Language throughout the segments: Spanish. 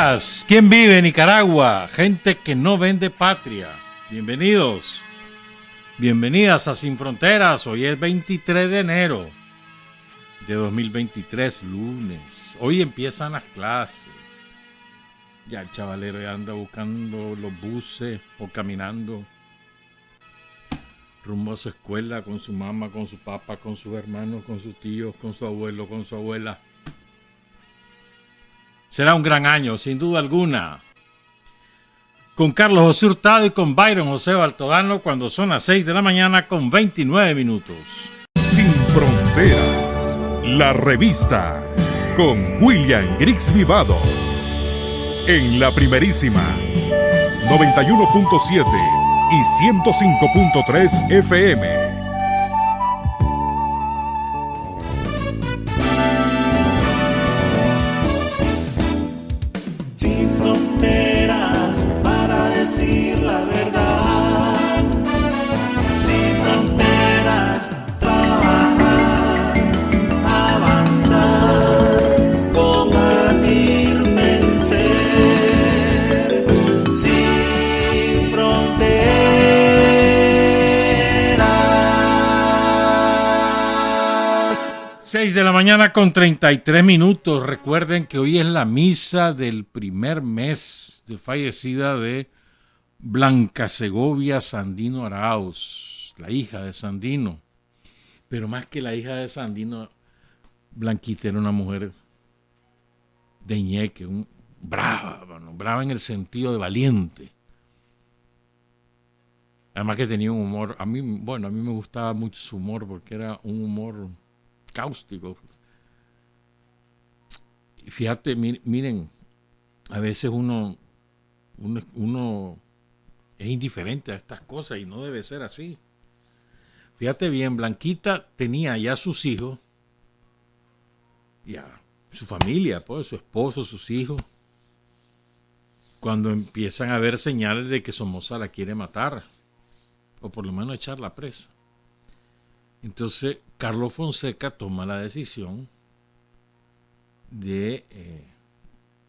días. ¿Quién vive en Nicaragua? Gente que no vende patria. Bienvenidos. Bienvenidas a Sin Fronteras. Hoy es 23 de enero de 2023, lunes. Hoy empiezan las clases. Ya el chavalero ya anda buscando los buses o caminando rumbo a su escuela con su mamá, con su papá, con sus hermanos, con sus tíos, con su abuelo, con su abuela. Será un gran año, sin duda alguna. Con Carlos José Hurtado y con Byron José Baltodano cuando son las 6 de la mañana con 29 minutos. Sin Fronteras, la revista con William Griggs Vivado. En la primerísima 91.7 y 105.3 FM. Sin fronteras para decir la verdad. Sin fronteras, trabajar, avanzar, combatir, vencer. Sin fronteras. 6 de la mañana con 33 minutos. Recuerden que hoy es la misa del primer mes de fallecida de Blanca Segovia Sandino Arauz, la hija de Sandino. Pero más que la hija de Sandino, Blanquita era una mujer de ñeque, brava, bueno, brava en el sentido de valiente. Además que tenía un humor, a mí me gustaba mucho su humor porque era un humor cáustico. Y fíjate, miren, a veces uno es indiferente a estas cosas y no debe ser así. Fíjate bien, Blanquita tenía ya sus hijos, ya su familia, pues, su esposo, sus hijos, cuando empiezan a haber señales de que Somoza la quiere matar, o por lo menos echarla presa. Entonces, Carlos Fonseca toma la decisión de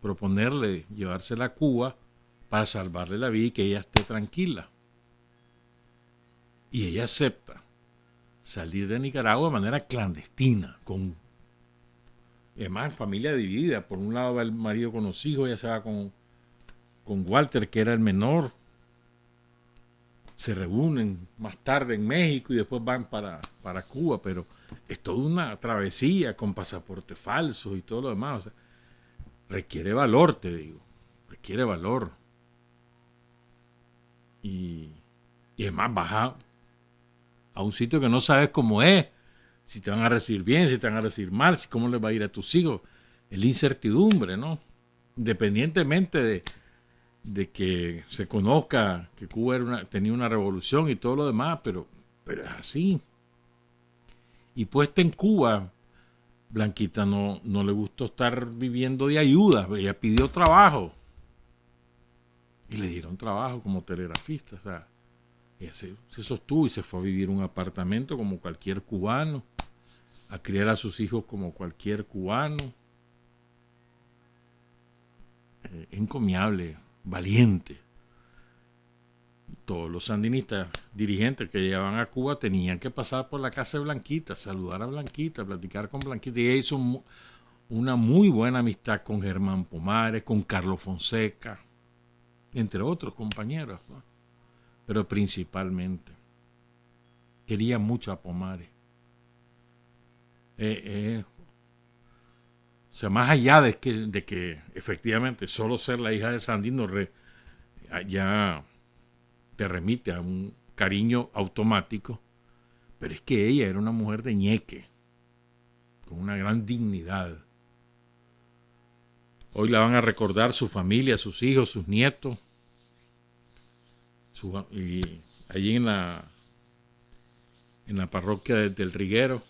proponerle llevársela a Cuba para salvarle la vida y que ella esté tranquila. Y ella acepta salir de Nicaragua de manera clandestina, con además familia dividida. Por un lado va el marido con los hijos, ella se va con Walter, que era el menor. Se reúnen más tarde en México y después van para Cuba, pero es toda una travesía con pasaportes falsos y todo lo demás. O sea, requiere valor, te digo, requiere valor. Y además vas a un sitio que no sabes cómo es, si te van a recibir bien, si te van a recibir mal, si cómo les va a ir a tus hijos. Es la incertidumbre, ¿no? Independientemente de que se conozca que Cuba tenía una revolución y todo lo demás, pero es así. Y puesta en Cuba, Blanquita no le gustó estar viviendo de ayuda, ella pidió trabajo. Y le dieron trabajo como telegrafista. O sea, ella se sostuvo y se fue a vivir en un apartamento como cualquier cubano, a criar a sus hijos como cualquier cubano. Encomiable, valiente. Todos los sandinistas dirigentes que llegaban a Cuba tenían que pasar por la casa de Blanquita, saludar a Blanquita, platicar con Blanquita. Y ella hizo una muy buena amistad con Germán Pomares, con Carlos Fonseca, entre otros compañeros, ¿no? Pero principalmente quería mucho a Pomares. O sea, más allá de que efectivamente solo ser la hija de Sandino ya te remite a un cariño automático, pero es que ella era una mujer de ñeque, con una gran dignidad. Hoy la van a recordar su familia, sus hijos, sus nietos. Y allí en la parroquia del Riguero,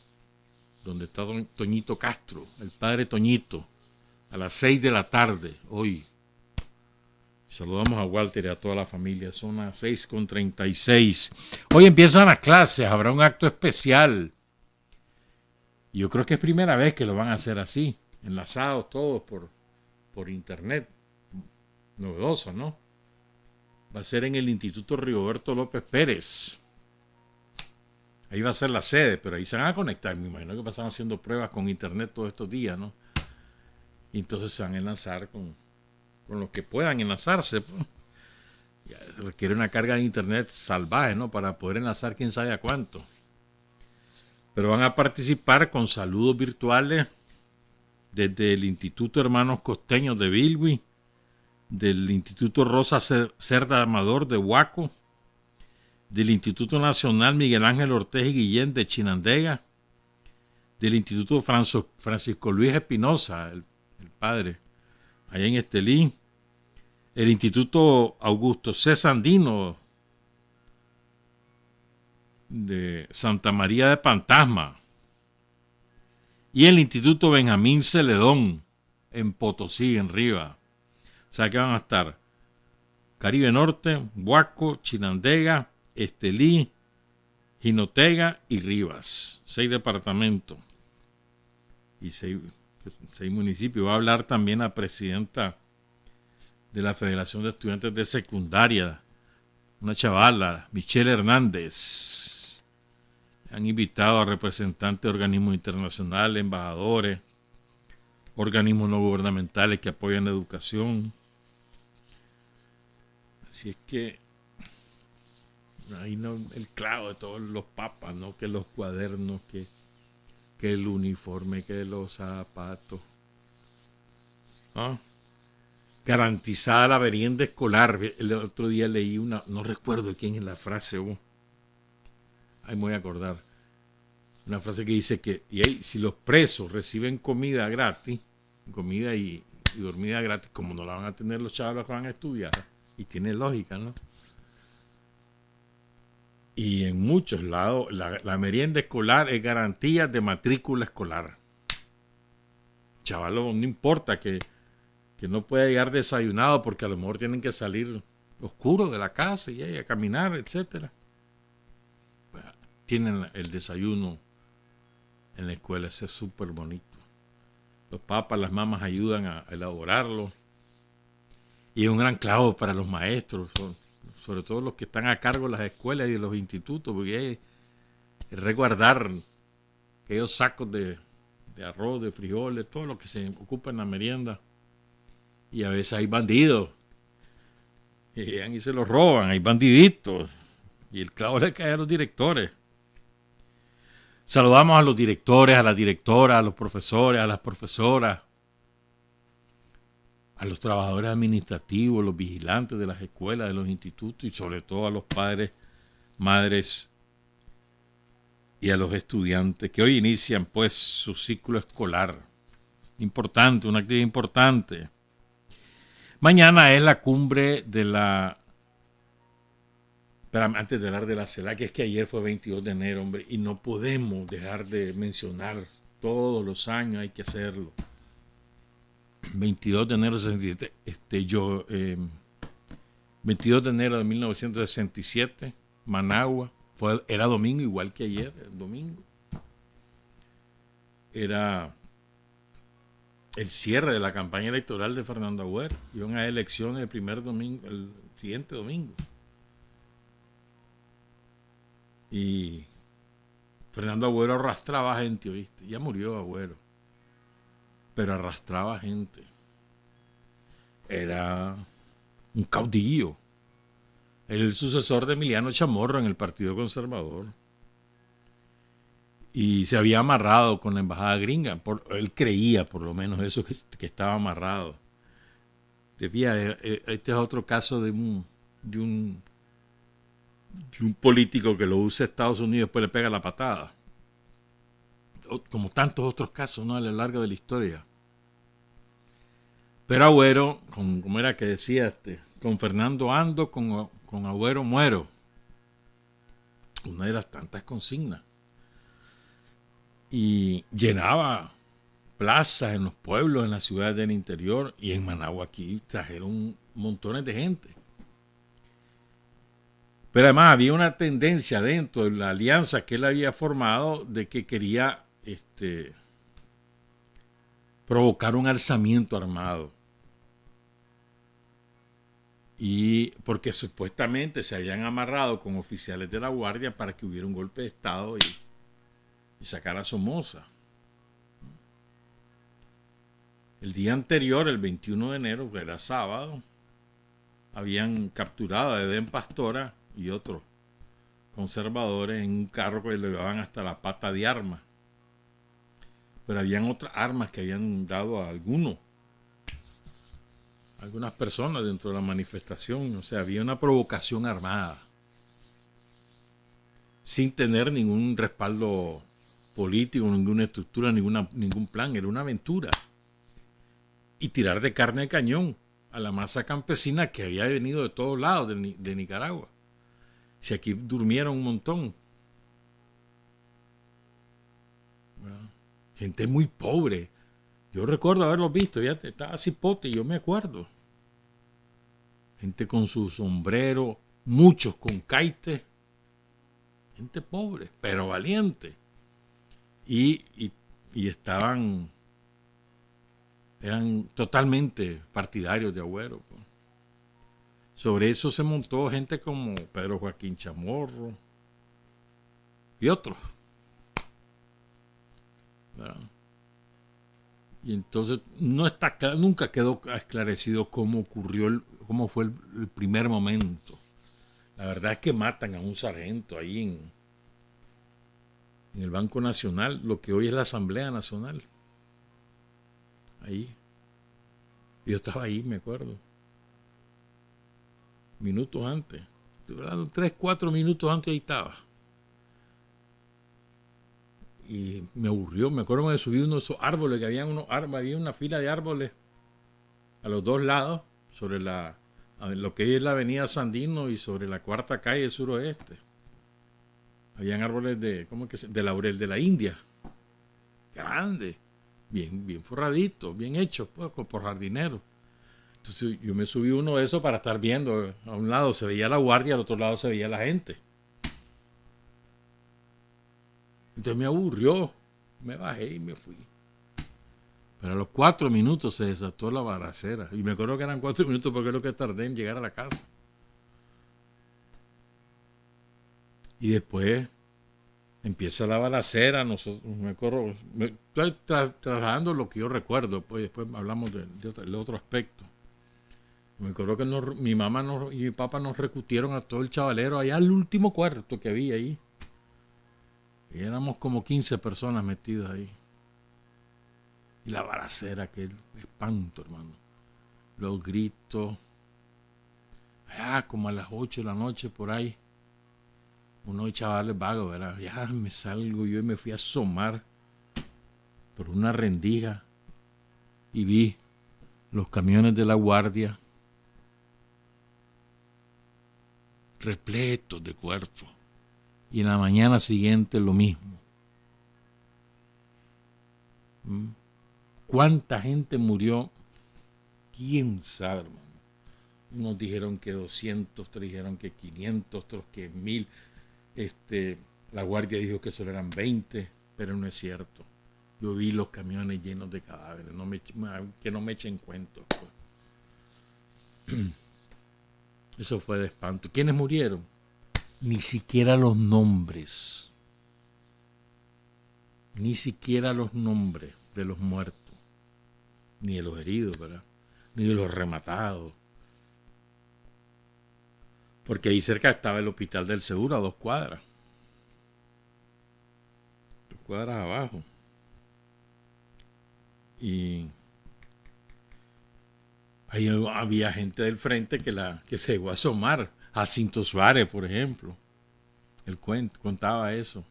donde está Toñito Castro, el padre Toñito, a las 6 de la tarde, hoy. Saludamos a Walter y a toda la familia, son las 6:36. Hoy empiezan las clases, habrá un acto especial. Yo creo que es primera vez que lo van a hacer así, enlazados todos por internet. novedosa, ¿no? Va a ser en el Instituto Rigoberto López Pérez. Ahí va a ser la sede, pero ahí se van a conectar. Me imagino que pasan haciendo pruebas con internet todos estos días, ¿no? Y entonces se van a enlazar con los que puedan enlazarse, pues. Ya se requiere una carga de internet salvaje, ¿no? Para poder enlazar quién sabe a cuánto. Pero van a participar con saludos virtuales desde el Instituto Hermanos Costeños de Bilwi, del Instituto Rosa Cerda Amador de Huaco, del Instituto Nacional Miguel Ángel Ortega y Guillén de Chinandega, del Instituto Francisco Luis Espinosa, el padre, allá en Estelí, el Instituto Augusto C. Sandino de Santa María de Pantasma y el Instituto Benjamín Celedón en Potosí, en Riva. O sea que van a estar Caribe Norte, Huaco, Chinandega, Estelí, Jinotega y Rivas. 6 departamentos y 6 municipios. Va a hablar también la presidenta de la Federación de Estudiantes de Secundaria, una chavala, Michelle Hernández. Han invitado a representantes de organismos internacionales, embajadores, organismos no gubernamentales que apoyan la educación. Así es que ahí no el clavo de todos los papas, ¿no? Que los cuadernos, que el uniforme, que los zapatos. ¿Ah? Garantizada la merienda escolar. El otro día leí una, no recuerdo quién es la frase, ahí me voy a acordar. Una frase que dice que si los presos reciben comida gratis, comida y dormida gratis, como no la van a tener los chavos que van a estudiar, y tiene lógica, ¿no? Y en muchos lados la merienda escolar es garantía de matrícula escolar. Chavalo, no importa que no pueda llegar desayunado porque a lo mejor tienen que salir oscuro de la casa y a caminar, etcétera. Bueno, tienen el desayuno en la escuela, ese es súper bonito. Los papas, las mamás ayudan a elaborarlo. Y es un gran clavo para los maestros, sobre todo los que están a cargo de las escuelas y de los institutos, porque hay que resguardar aquellos sacos de arroz, de frijoles, todo lo que se ocupa en la merienda. Y a veces hay bandidos que llegan y se los roban, hay bandiditos. Y el clavo le cae a los directores. Saludamos a los directores, a las directoras, a los profesores, a las profesoras, a los trabajadores administrativos, los vigilantes de las escuelas, de los institutos y sobre todo a los padres, madres y a los estudiantes que hoy inician pues su ciclo escolar. Importante, una actividad importante. Mañana es la cumbre de la... Pero antes de hablar de la CELAC, es que ayer fue 22 de enero, hombre, y no podemos dejar de mencionar todos los años, hay que hacerlo. 22 de enero de 67, 22 de enero de 1967, Managua, era domingo igual que ayer, el domingo. Era el cierre de la campaña electoral de Fernando Agüero. Iban a elecciones el primer domingo, el siguiente domingo. Y Fernando Agüero arrastraba gente, ¿oíste? Ya murió Agüero, pero arrastraba gente. Era un caudillo. Era el sucesor de Emiliano Chamorro en el Partido Conservador. Y se había amarrado con la embajada gringa. Él creía, por lo menos, eso que estaba amarrado. Este es otro caso de un político que lo usa Estados Unidos y después le pega la patada. Como tantos otros casos, ¿no? A lo largo de la historia. Pero Agüero, como era que decía, con Fernando ando, con Agüero muero. Una de las tantas consignas. Y llenaba plazas en los pueblos, en las ciudades del interior, y en Managua aquí trajeron montones de gente. Pero además había una tendencia dentro de la alianza que él había formado de que quería provocar un alzamiento armado. Y porque supuestamente se habían amarrado con oficiales de la Guardia para que hubiera un golpe de Estado y sacar a Somoza. El día anterior, el 21 de enero, que era sábado, habían capturado a Edén Pastora y otros conservadores en un carro que lo llevaban hasta la Pata de Armas. Pero habían otras armas que habían dado a algunas personas dentro de la manifestación. O sea, había una provocación armada sin tener ningún respaldo político, ninguna estructura, ningún plan. Era una aventura. Y tirar de carne de cañón a la masa campesina que había venido de todos lados de Nicaragua. Si aquí durmieron un montón. Bueno, gente muy pobre. Yo recuerdo haberlos visto, ya estaba cipote, yo me acuerdo. Gente con su sombrero, muchos con caite. Gente pobre, pero valiente. Y eran totalmente partidarios de Agüero. Pues. Sobre eso se montó gente como Pedro Joaquín Chamorro y otros. ¿Verdad? Y entonces nunca quedó esclarecido cómo fue el primer momento. La verdad es que matan a un sargento ahí en el Banco Nacional, lo que hoy es la Asamblea Nacional. Ahí. Yo estaba ahí, me acuerdo. Minutos antes. Estoy hablando 3-4 minutos antes ahí estaba. Y me aburrió. Me acuerdo que me subí uno de esos árboles, que había una fila de árboles a los dos lados, sobre lo que es la avenida Sandino y sobre la cuarta calle del suroeste. Habían árboles de laurel de la India. Grandes. Bien forraditos, bien hechos, pues, por jardineros. Entonces yo me subí uno de esos para estar viendo. A un lado se veía la guardia, al otro lado se veía la gente. Entonces me aburrió. Me bajé y me fui. Pero a los 4 minutos se desató la balacera. Y me acuerdo que eran 4 minutos porque es lo que tardé en llegar a la casa. Y después empieza la balacera. Me acuerdo, estoy trasladando lo que yo recuerdo. Pues después hablamos del otro aspecto. Me acuerdo que mi mamá y mi papá nos reclutaron a todo el chavalero allá al último cuarto que había ahí. Y éramos como 15 personas metidas ahí. Y la balacera, aquel espanto, hermano. Los gritos. Allá como a las 8 de la noche por ahí. Unos chavales vagos, ¿verdad? Ya me salgo yo y me fui a asomar por una rendija. Y vi los camiones de la guardia repletos de cuerpos. Y en la mañana siguiente lo mismo. ¿Cuánta gente murió? ¿Quién sabe, hermano? Unos dijeron que 200, otros dijeron que 500, otros que 1000. La guardia dijo que solo eran 20, pero no es cierto. Yo vi los camiones llenos de cadáveres. Que no me echen cuentos. Pues. Eso fue de espanto. ¿Quiénes murieron? Ni siquiera los nombres. Ni siquiera los nombres de los muertos. Ni de los heridos, ¿verdad? Ni de los rematados. Porque ahí cerca estaba el Hospital del Seguro, a 2 cuadras. 2 cuadras abajo. Y ahí había gente del frente que se llegó a asomar. Jacinto Suárez, por ejemplo. Él contaba eso.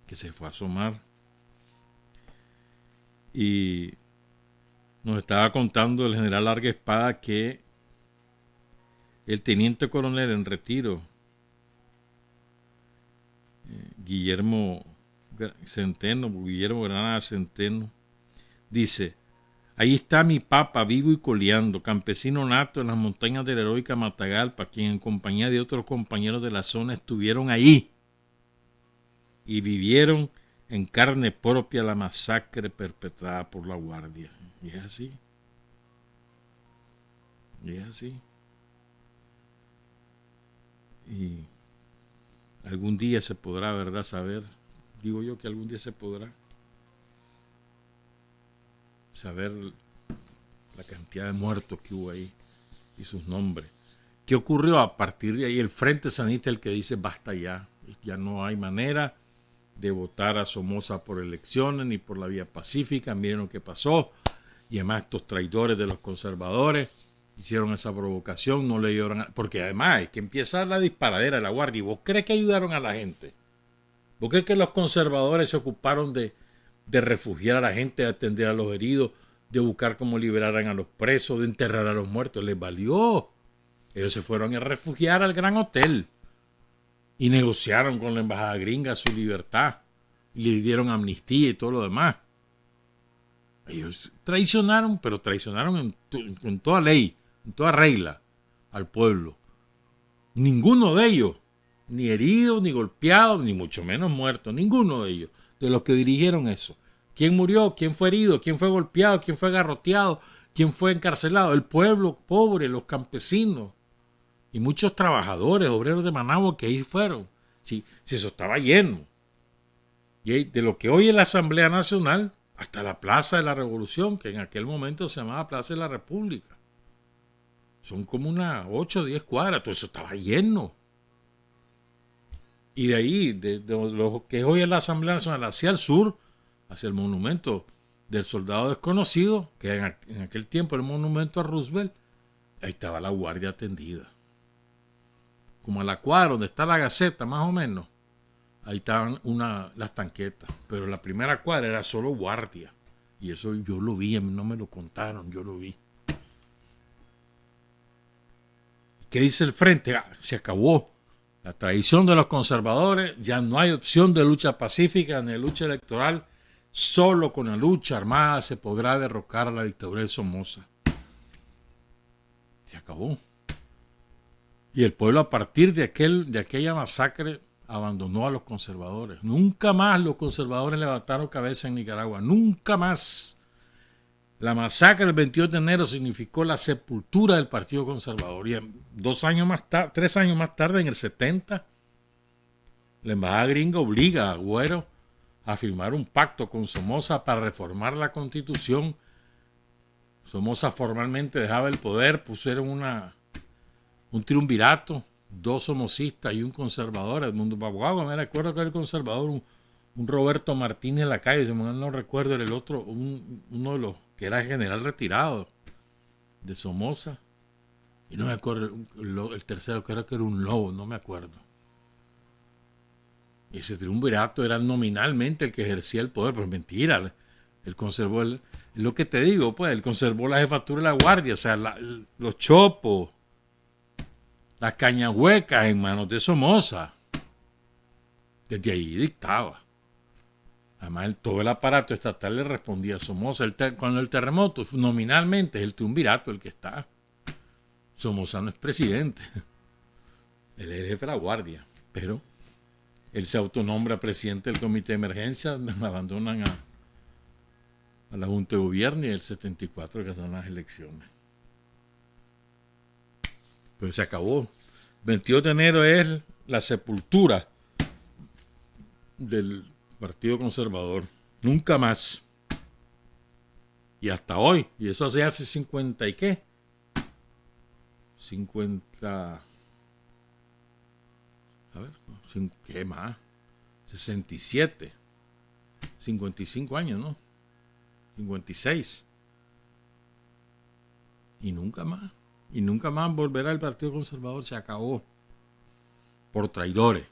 Que se fue a asomar. Y nos estaba contando el general Larga Espada que el teniente coronel en retiro, Guillermo Granada Centeno, dice: ahí está mi papa vivo y coleando, campesino nato en las montañas de la heroica Matagalpa, quien en compañía de otros compañeros de la zona estuvieron ahí y vivieron en carne propia la masacre perpetrada por la guardia. Y es así. Y es así. Y algún día se podrá, ¿verdad?, saber. Digo yo que algún día se podrá saber la cantidad de muertos que hubo ahí y sus nombres. ¿Qué ocurrió? A partir de ahí el Frente Sandinista es el que dice basta ya. Ya no hay manera de votar a Somoza por elecciones ni por la vía pacífica. Miren lo que pasó. Y además estos traidores de los conservadores hicieron esa provocación, no le dieron... Porque además es que empieza la disparadera de la guardia. ¿Y vos crees que ayudaron a la gente? ¿Vos crees que los conservadores se ocuparon de refugiar a la gente, de atender a los heridos, de buscar cómo liberaran a los presos, de enterrar a los muertos? Les valió. Ellos se fueron a refugiar al Gran Hotel y negociaron con la embajada gringa su libertad y le dieron amnistía y todo lo demás. Ellos traicionaron, pero traicionaron en toda ley, en toda regla al pueblo. Ninguno de ellos, ni heridos, ni golpeados, ni mucho menos muertos, ninguno de ellos, de los que dirigieron eso. ¿Quién murió? ¿Quién fue herido? ¿Quién fue golpeado? ¿Quién fue garroteado? ¿Quién fue encarcelado? El pueblo pobre, los campesinos y muchos trabajadores, obreros de Managua que ahí fueron. Si eso estaba lleno. Y de lo que hoy es la Asamblea Nacional hasta la Plaza de la Revolución, que en aquel momento se llamaba Plaza de la República. Son como unas 8 o 10 cuadras, todo eso estaba lleno. Y de ahí, de lo que hoy es la Asamblea Nacional, hacia el sur, hacia el monumento del soldado desconocido, que en aquel tiempo era el monumento a Roosevelt, ahí estaba la guardia tendida. Como a la cuadra donde está la Gaceta, más o menos, ahí estaban las tanquetas, pero la primera cuadra era solo guardia. Y eso yo lo vi, a mí no me lo contaron, yo lo vi. ¿Qué dice el Frente? Se acabó la tradición de los conservadores, ya no hay opción de lucha pacífica ni de lucha electoral, solo con la lucha armada se podrá derrocar a la dictadura de Somoza. Se acabó. Y el pueblo a partir de aquella masacre abandonó a los conservadores. Nunca más los conservadores levantaron cabeza en Nicaragua. Nunca más. La masacre del 22 de enero significó la sepultura del Partido Conservador. Y 3 años más tarde, en el 70, la embajada gringa obliga a Agüero a firmar un pacto con Somoza para reformar la Constitución. Somoza formalmente dejaba el poder, pusieron un triunvirato, 2 somocistas y un conservador, Edmundo Baguagua, me recuerdo que era el conservador, un Roberto Martínez Lacalle, si no recuerdo, era el otro, uno de los que era general retirado de Somoza, y no me acuerdo, el tercero creo que era un Lobo, no me acuerdo. Y ese triunvirato era nominalmente el que ejercía el poder, pero mentira, él conservó, es lo que te digo, pues, él conservó la jefatura de la guardia, o sea, los chopos, las cañahuecas en manos de Somoza. Desde ahí dictaba. Además, todo el aparato estatal le respondía a Somoza. Cuando el terremoto, nominalmente, es el triunvirato el que está. Somoza no es presidente. Él es el jefe de la guardia. Pero él se autonombra presidente del comité de emergencia. Abandonan a la Junta de Gobierno y el 74 que son las elecciones. Pero se acabó. 22 de enero es la sepultura del Partido Conservador. Nunca más. Y hasta hoy. Y eso se hace 50 y qué. 50. A ver, ¿qué más? 67. 55 años, ¿no? 56. Y nunca más. Y nunca más volverá el Partido Conservador, se acabó. Por traidores.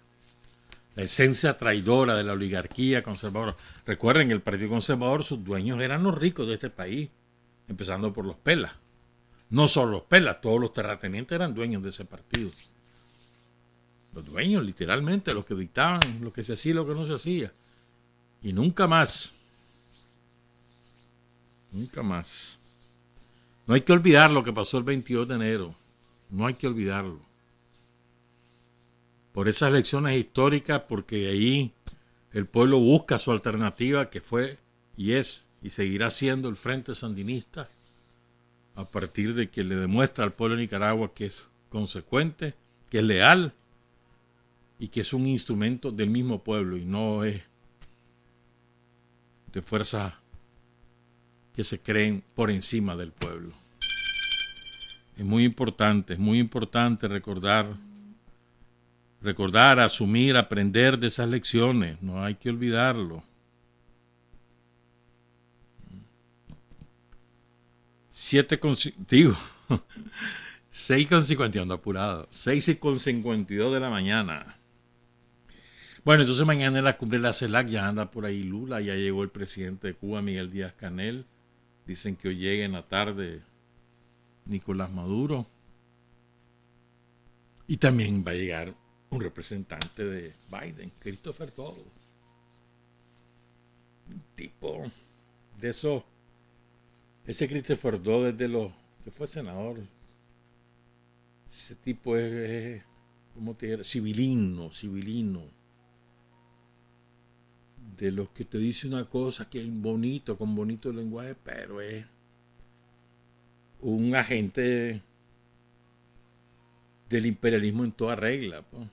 La esencia traidora de la oligarquía conservadora. Recuerden, el Partido Conservador, sus dueños eran los ricos de este país, empezando por los Pelas. No solo los Pelas, todos los terratenientes eran dueños de ese partido. Los dueños, literalmente, los que dictaban lo que se hacía y lo que no se hacía. Y nunca más. Nunca más. No hay que olvidar lo que pasó el 22 de enero. No hay que olvidarlo. Por esas elecciones históricas, porque de ahí el pueblo busca su alternativa, que fue y es y seguirá siendo el Frente Sandinista, a partir de que le demuestra al pueblo de Nicaragua que es consecuente, que es leal y que es un instrumento del mismo pueblo y no es de fuerzas que se creen por encima del pueblo. Es muy importante recordar, asumir, aprender de esas lecciones. No hay que olvidarlo. 6:50, ando apurado. 6:52 de la mañana. Bueno, entonces mañana en la cumbre de la CELAC ya anda por ahí Lula, ya llegó el presidente de Cuba, Miguel Díaz-Canel. Dicen que hoy llega en la tarde Nicolás Maduro. Y también va a llegar un representante de Biden, Christopher Doll. Un tipo de esos. Ese Christopher Dodd es de los que fue senador. Ese tipo es ¿cómo te diré? Civilino. De los que te dice una cosa que es bonito, con bonito lenguaje, pero es un agente del imperialismo en toda regla. Pues.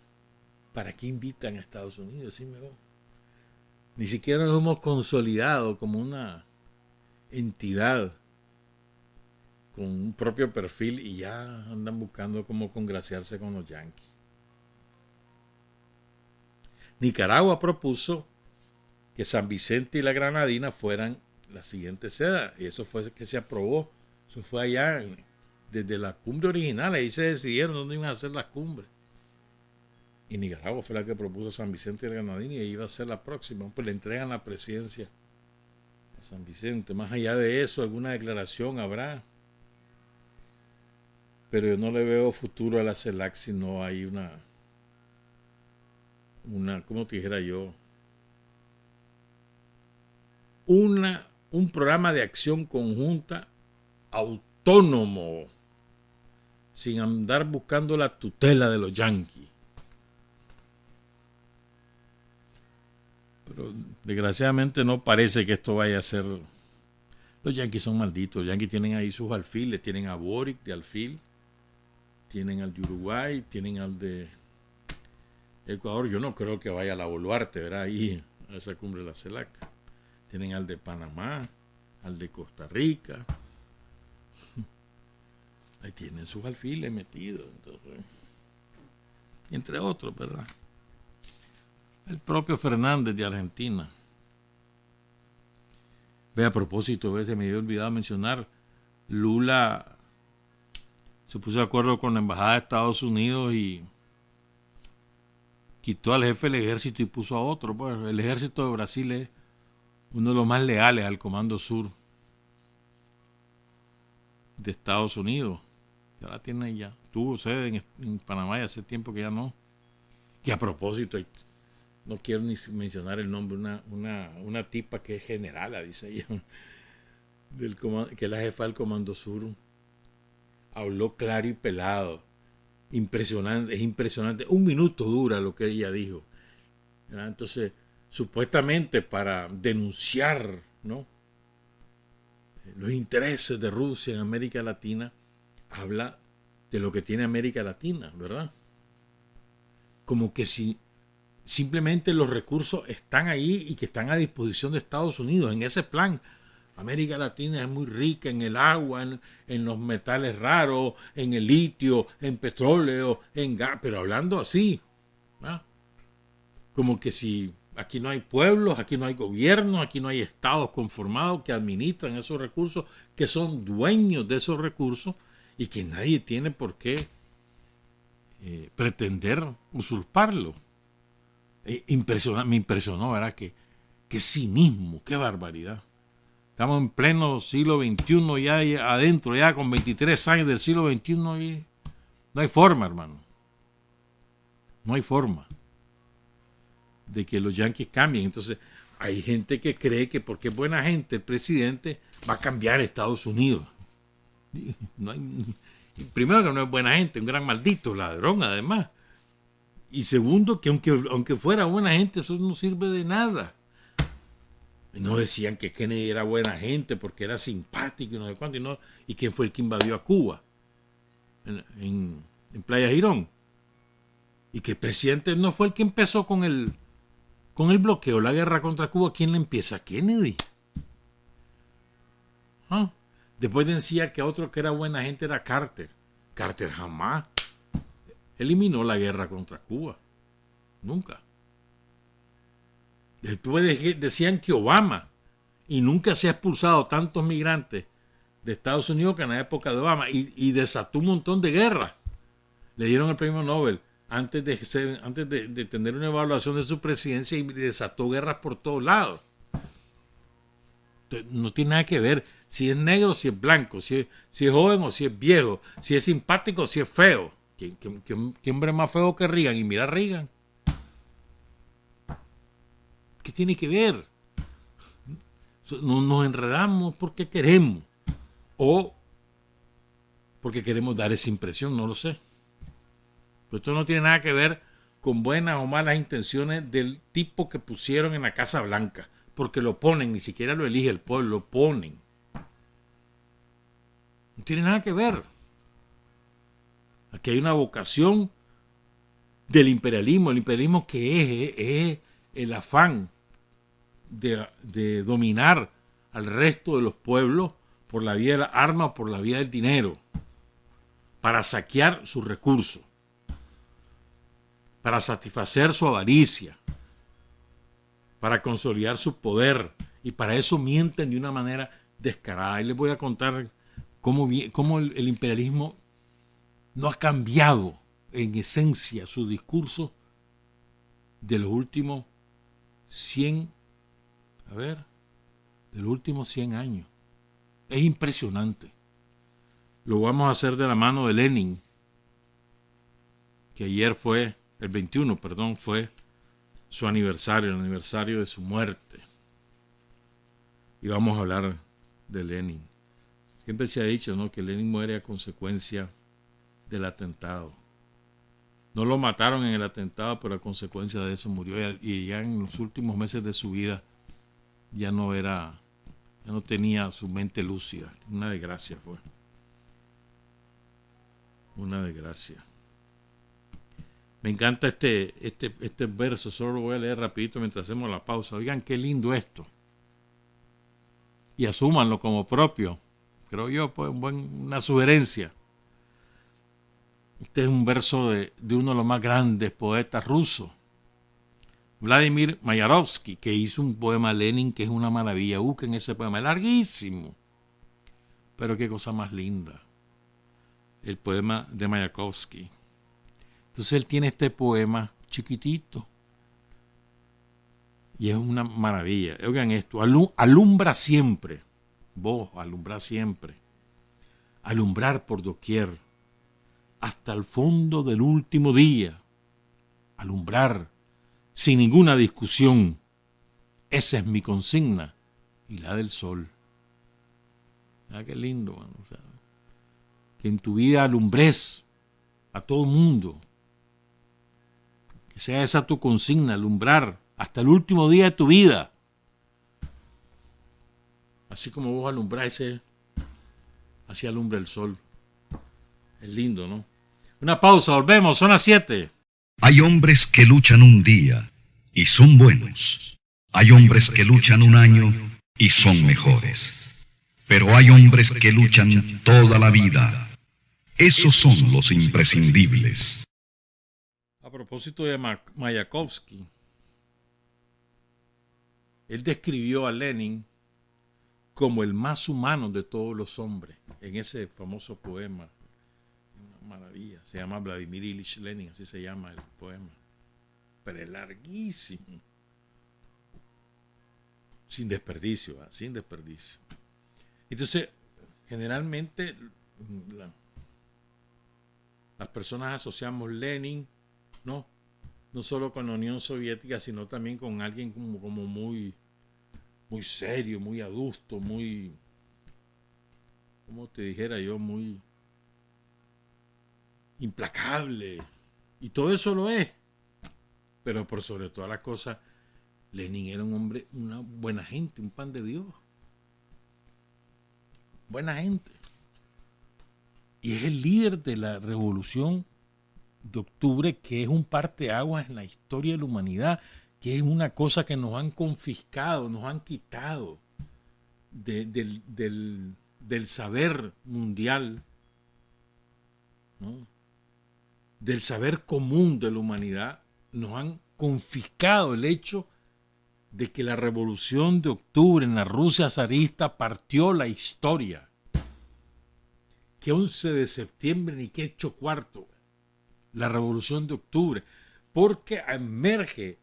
¿Para qué invitan a Estados Unidos? Sí, mejor. Ni siquiera nos hemos consolidado como una entidad con un propio perfil y ya andan buscando cómo congraciarse con los yanquis. Nicaragua propuso que San Vicente y la Granadina fueran la siguiente sede, y eso fue que se aprobó. Eso fue allá desde la cumbre original, ahí se decidieron dónde iban a hacer las cumbres. Y Nicaragua fue la que propuso San Vicente y la Granadina y iba a ser la próxima. Pues le entregan la presidencia a San Vicente. Más allá de eso, alguna declaración habrá. Pero yo no le veo futuro a la CELAC si no hay una ¿cómo te dijera yo? Un programa de acción conjunta autónomo, sin andar buscando la tutela de los yanquis. Pero desgraciadamente no parece que esto vaya a ser. Los yanquis son malditos. Los yanquis tienen ahí sus alfiles, tienen a Boric de alfil, tienen al de Uruguay, tienen al de Ecuador. Yo no creo que vaya a la Boluarte, ¿verdad? Ahí a esa cumbre de la CELAC. Tienen al de Panamá, al de Costa Rica. Ahí tienen sus alfiles metidos. Entonces, entre otros, ¿verdad? El propio Fernández de Argentina. Ve, a propósito, se me había olvidado mencionar, Lula se puso de acuerdo con la Embajada de Estados Unidos y quitó al jefe del ejército y puso a otro. Pues el ejército de Brasil es uno de los más leales al Comando Sur de Estados Unidos. Ya la tiene ya. Tuvo sede en Panamá y hace tiempo que ya no. Y a propósito, no quiero ni mencionar el nombre, una tipa que es generala, dice ella, que es la jefa del Comando Sur. Habló claro y pelado. Impresionante, es impresionante. 1 minuto dura lo que ella dijo. ¿Verdad? Entonces, supuestamente para denunciar, ¿no?, los intereses de Rusia en América Latina, habla de lo que tiene América Latina, ¿verdad? Como que si simplemente los recursos están ahí y que están a disposición de Estados Unidos en ese plan. América Latina es muy rica en el agua, en los metales raros, en el litio, en petróleo, en gas, pero hablando así, ¿verdad? Como que si aquí no hay pueblos, aquí no hay gobiernos, aquí no hay estados conformados que administran esos recursos, que son dueños de esos recursos y que nadie tiene por qué pretender usurparlo. Me impresionó, ¿verdad? Que cinismo, qué barbaridad. Estamos en pleno siglo XXI, ya adentro, ya con 23 años del siglo XXI, y no hay forma, hermano. No hay forma de que los yanquis cambien. Entonces, hay gente que cree que porque es buena gente, el presidente va a cambiar Estados Unidos. No hay, primero, que no es buena gente, un gran maldito, ladrón, además. Y segundo, que aunque fuera buena gente, eso no sirve de nada. No decían que Kennedy era buena gente porque era simpático y no sé cuánto. ¿Y quién fue el que invadió a Cuba? En Playa Girón. Y que el presidente no fue el que empezó con el bloqueo, la guerra contra Cuba. ¿Quién la empieza? Kennedy. ¿Ah? Después decía que otro que era buena gente era Carter. Carter jamás eliminó la guerra contra Cuba. Nunca. Después decían que Obama, y nunca se ha expulsado tantos migrantes de Estados Unidos que en la época de Obama, y desató un montón de guerras. Le dieron el premio Nobel antes de tener una evaluación de su presidencia, y desató guerras por todos lados. Entonces, no tiene nada que ver si es negro o si es blanco, si es joven o si es viejo, si es simpático o si es feo. ¿Qué hombre más feo que Reagan? Y mira a Reagan. ¿Qué tiene que ver? Nos enredamos porque queremos, o porque queremos dar esa impresión, no lo sé. Pero esto no tiene nada que ver con buenas o malas intenciones del tipo que pusieron en la Casa Blanca, porque lo ponen, ni siquiera lo elige el pueblo, lo ponen. No tiene nada que ver. Aquí hay una vocación del imperialismo. El imperialismo que es el afán de dominar al resto de los pueblos por la vía de la arma o por la vía del dinero, para saquear sus recursos, para satisfacer su avaricia, para consolidar su poder, y para eso mienten de una manera descarada. Y les voy a contar cómo el imperialismo no ha cambiado en esencia su discurso de los últimos 100 años. Es impresionante. Lo vamos a hacer de la mano de Lenin, que ayer fue, el 21, fue su aniversario, el aniversario de su muerte. Y vamos a hablar de Lenin. Siempre se ha dicho, ¿no?, que Lenin muere a consecuencia del atentado. No lo mataron en el atentado, pero a consecuencia de eso murió. Y ya en los últimos meses de su vida ya no tenía su mente lúcida. Una desgracia fue. Una desgracia. Me encanta este verso, solo lo voy a leer rapidito mientras hacemos la pausa. Oigan, qué lindo esto. Y asúmanlo como propio. Creo yo, pues, una sugerencia. Este es un verso de uno de los más grandes poetas rusos, Vladimir Mayakovsky, que hizo un poema a Lenin que es una maravilla. Busquen ese poema, es larguísimo, pero qué cosa más linda. El poema de Mayakovsky. Entonces él tiene este poema chiquitito y es una maravilla. Oigan esto: alumbra siempre, vos alumbra siempre, alumbrar por doquier, hasta el fondo del último día, alumbrar sin ninguna discusión. Esa es mi consigna y la del sol. ¿Verdad qué lindo, mano? O sea, que en tu vida alumbres a todo mundo. Que sea esa tu consigna, alumbrar hasta el último día de tu vida. Así como vos alumbrás, así alumbra el sol. Es lindo, ¿no? Una pausa, volvemos, son las 7. Hay hombres que luchan un día y son buenos. Hay hombres que luchan un año y son mejores. Pero hay hombres que luchan toda la vida. Esos son los imprescindibles. A propósito de Mayakovsky, él describió a Lenin como el más humano de todos los hombres en ese famoso poema. Una maravilla. Se llama Vladimir Ilich Lenin, así se llama el poema. Pero es larguísimo. Sin desperdicio, ¿eh? Sin desperdicio. Entonces, generalmente las personas asociamos Lenin, no solo con la Unión Soviética, sino también con alguien como muy serio, muy adusto, muy, como te dijera yo, muy implacable. Y todo eso lo es. Pero por sobre todas las cosas, Lenin era un hombre, una buena gente, un pan de Dios. Buena gente. Y es el líder de la revolución de octubre, que es un parteaguas en la historia de la humanidad, que es una cosa que nos han confiscado, nos han quitado del saber mundial, ¿no? Del saber común de la humanidad. Nos han confiscado el hecho de que la revolución de octubre en la Rusia zarista partió la historia. Que 11 de septiembre ni que hecho cuarto, la revolución de octubre, porque emerge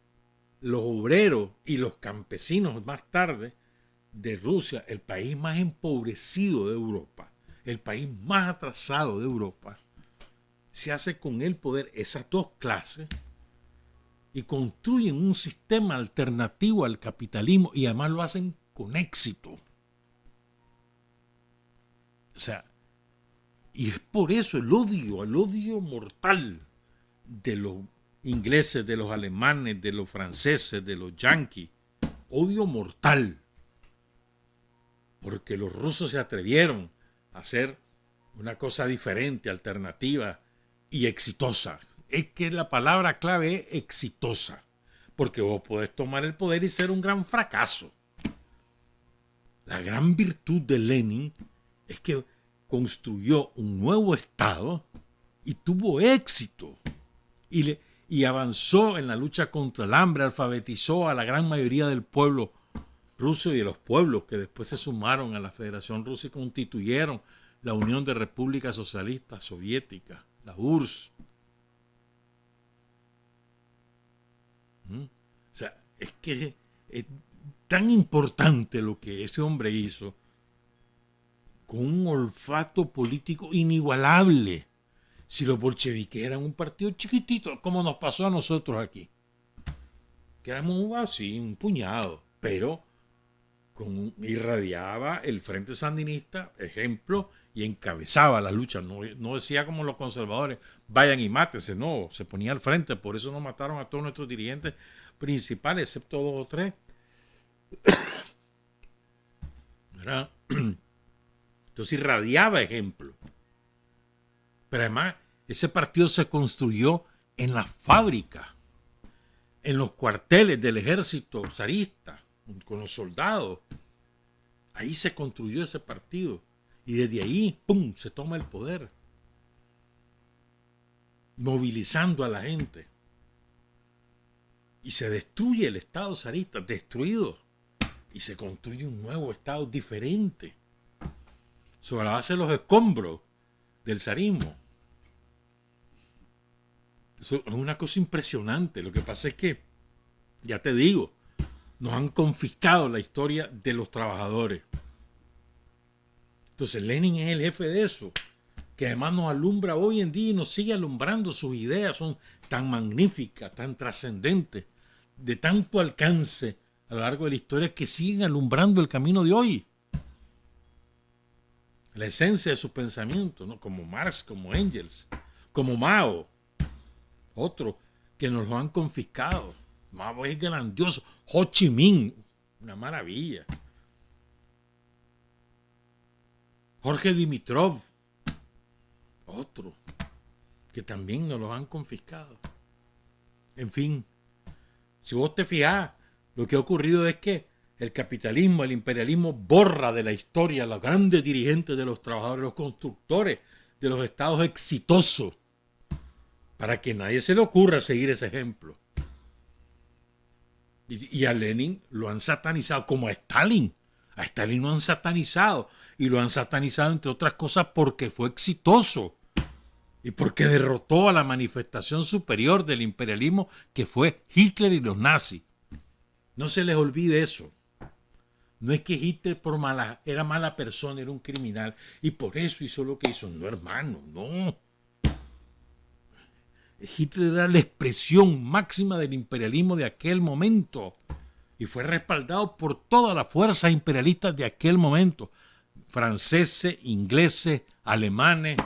los obreros y los campesinos más tarde de Rusia, el país más empobrecido de Europa, el país más atrasado de Europa, se hace con el poder esas dos clases y construyen un sistema alternativo al capitalismo y además lo hacen con éxito. O sea, y es por eso el odio mortal de los ingleses, de los alemanes, de los franceses, de los yanquis, odio mortal, porque los rusos se atrevieron a hacer una cosa diferente, alternativa y exitosa. Es que la palabra clave es exitosa, porque vos podés tomar el poder y ser un gran fracaso. La gran virtud de Lenin es que construyó un nuevo Estado y tuvo éxito y avanzó en la lucha contra el hambre, alfabetizó a la gran mayoría del pueblo ruso y de los pueblos que después se sumaron a la Federación Rusa y constituyeron la Unión de Repúblicas Socialistas Soviéticas, la URSS. O sea, es que es tan importante lo que ese hombre hizo, con un olfato político inigualable. Si los bolcheviques eran un partido chiquitito, como nos pasó a nosotros aquí, que éramos así, un puñado, pero irradiaba el Frente Sandinista, ejemplo, y encabezaba la lucha. No decía como los conservadores, vayan y mátense, no, se ponía al frente. Por eso nos mataron a todos nuestros dirigentes principales, excepto 2 o 3. ¿Verdad? Entonces irradiaba ejemplo. Pero además, ese partido se construyó en las fábricas, en los cuarteles del ejército zarista, con los soldados. Ahí se construyó ese partido. Y desde ahí, ¡pum!, se toma el poder. Movilizando a la gente. Y se destruye el Estado zarista, destruido. Y se construye un nuevo Estado diferente, sobre la base de los escombros del zarismo. Eso es una cosa impresionante. Lo que pasa es que, ya te digo, nos han confiscado la historia de los trabajadores. Entonces Lenin es el jefe de eso, que además nos alumbra hoy en día y nos sigue alumbrando. Sus ideas son tan magníficas, tan trascendentes, de tanto alcance a lo largo de la historia, que siguen alumbrando el camino de hoy. La esencia de su pensamiento, ¿no? Como Marx, como Engels, como Mao, otros que nos lo han confiscado. Mao es grandioso. Ho Chi Minh, una maravilla. Jorge Dimitrov, otro, que también nos los han confiscado. En fin, si vos te fijás, lo que ha ocurrido es que el capitalismo, el imperialismo borra de la historia a los grandes dirigentes de los trabajadores, los constructores de los estados exitosos, para que nadie se le ocurra seguir ese ejemplo. Y a Lenin lo han satanizado, como a Stalin. A Stalin lo han satanizado. Y lo han satanizado, entre otras cosas, porque fue exitoso. Y porque derrotó a la manifestación superior del imperialismo, que fue Hitler y los nazis. No se les olvide eso. No es que Hitler era mala persona, era un criminal, y por eso hizo lo que hizo. No, hermano, no. Hitler era la expresión máxima del imperialismo de aquel momento y fue respaldado por todas las fuerzas imperialistas de aquel momento. Franceses, ingleses, alemanes,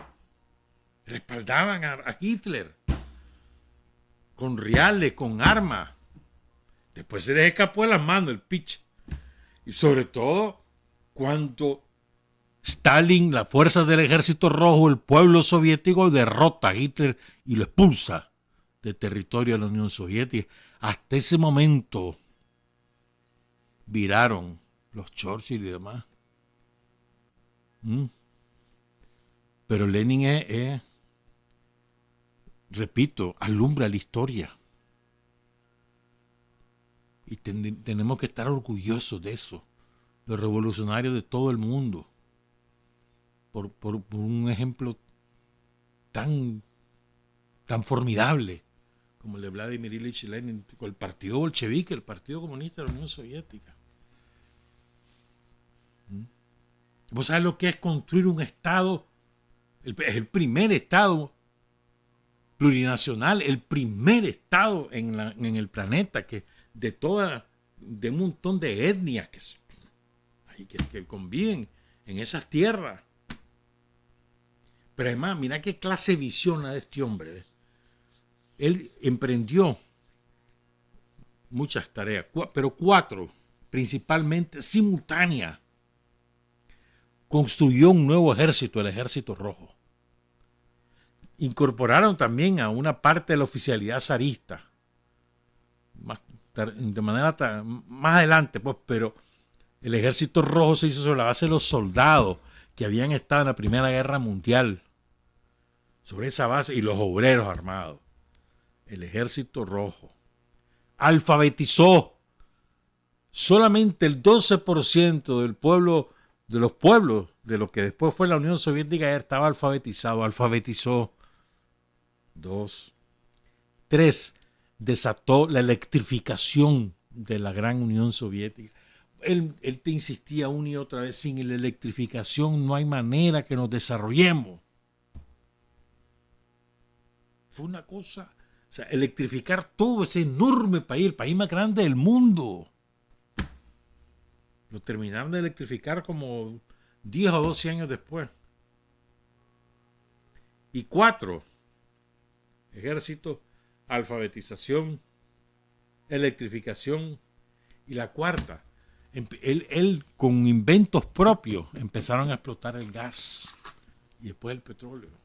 respaldaban a Hitler con reales, con armas. Después se les escapó de las manos el pitch. Y sobre todo cuando Stalin, las fuerzas del Ejército Rojo, el pueblo soviético derrota a Hitler y lo expulsa del territorio de la Unión Soviética. Hasta ese momento viraron los Churchill y demás. Pero Lenin repito, alumbra la historia. Y tenemos que estar orgullosos de eso. Los revolucionarios de todo el mundo. Por un ejemplo tan formidable como el de Vladimir Ilich Lenin, con el partido bolchevique, el Partido Comunista de la Unión Soviética. ¿Vos sabés lo que es construir un Estado? El primer Estado plurinacional, el primer Estado en el planeta que de un montón de etnias que conviven en esas tierras. Pero además, mira qué clase de visión de este hombre. Él emprendió muchas tareas, pero 4, principalmente simultáneas. Construyó un nuevo ejército, el Ejército Rojo. Incorporaron también a una parte de la oficialidad zarista. De manera más adelante, pues, pero el Ejército Rojo se hizo sobre la base de los soldados que habían estado en la Primera Guerra Mundial. Sobre esa base, y los obreros armados. El Ejército Rojo alfabetizó. Solamente el 12% del pueblo, de los pueblos de lo que después fue la Unión Soviética, ya estaba alfabetizado. Alfabetizó. 2. 3. Desató la electrificación de la gran Unión Soviética. Él te insistía una y otra vez, sin la electrificación no hay manera que nos desarrollemos. Fue una cosa, o sea, electrificar todo ese enorme país, el país más grande del mundo. Lo terminaron de electrificar como 10 o 12 años después. Y 4, ejército, alfabetización, electrificación. Y la 4, él con inventos propios empezaron a explotar el gas y después el petróleo.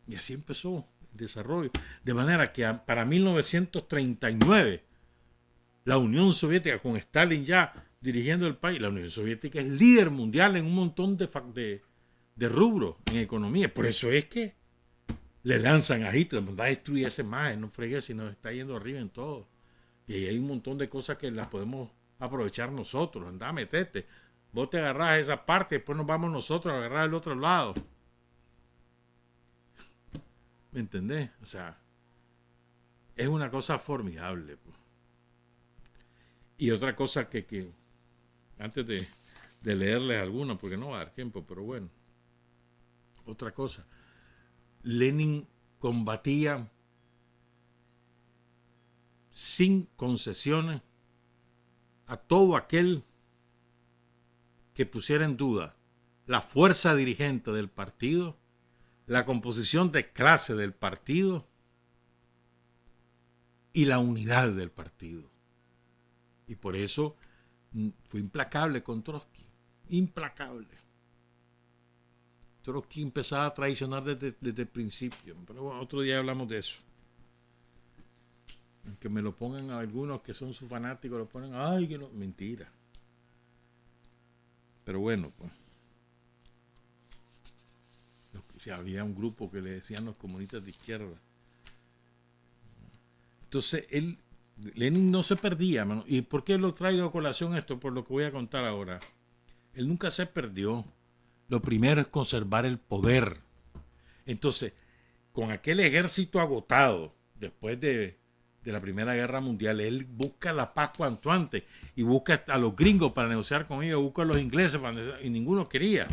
Y así empezó el desarrollo. De manera que para 1939, la Unión Soviética, con Stalin ya dirigiendo el país, la Unión Soviética es líder mundial en un montón de rubros en economía. Por eso es que le lanzan a Hitler, va a destruir ese maje, no fregué si nos está yendo arriba en todo. Y ahí hay un montón de cosas que las podemos aprovechar nosotros. Andá, metete. Vos te agarrás esa parte, después nos vamos nosotros a agarrar el otro lado. ¿Me entendés? O sea, es una cosa formidable. Y otra cosa que antes de leerles alguna, porque no va a dar tiempo, pero bueno. Otra cosa. Lenin combatía sin concesiones a todo aquel que pusiera en duda la fuerza dirigente del partido, la composición de clase del partido y la unidad del partido. Y por eso fue implacable con Trotsky. Implacable. Trotsky empezaba a traicionar desde el principio. Pero bueno, otro día hablamos de eso. Que me lo pongan a algunos que son sus fanáticos, lo ponen, ay, que no, mentira. Pero bueno, pues. Había un grupo que le decían los comunistas de izquierda. Entonces, Lenin no se perdía, mano. ¿Y por qué lo traigo a colación esto? Por lo que voy a contar ahora. Él nunca se perdió. Lo primero es conservar el poder. Entonces, con aquel ejército agotado, después de la Primera Guerra Mundial, él busca la paz cuanto antes y busca a los gringos para negociar con ellos, busca a los ingleses y ninguno quería.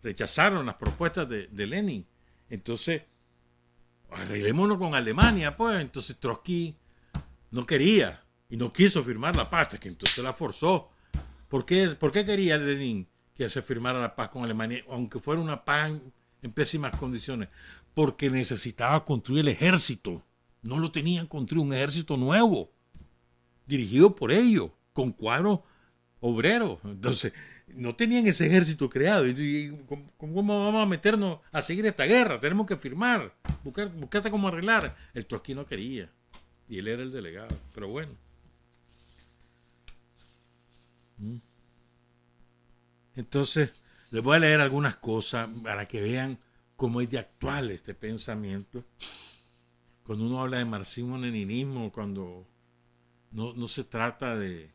Rechazaron las propuestas de Lenin. Entonces, arreglémonos con Alemania, pues. Entonces Trotsky no quería y no quiso firmar la paz, que entonces la forzó. ¿Por qué quería Lenin que se firmara la paz con Alemania, aunque fuera una paz en pésimas condiciones? Porque necesitaba construir el ejército. No lo tenían construido, un ejército nuevo, dirigido por ellos, con cuadros obreros. Entonces, no tenían ese ejército creado. ¿Cómo vamos a meternos a seguir esta guerra? Tenemos que firmar, buscarte cómo arreglar. El Trotsky no quería. Y él era el delegado. Pero bueno. Entonces, les voy a leer algunas cosas para que vean cómo es de actual este pensamiento. Cuando uno habla de marxismo-leninismo, cuando no se trata de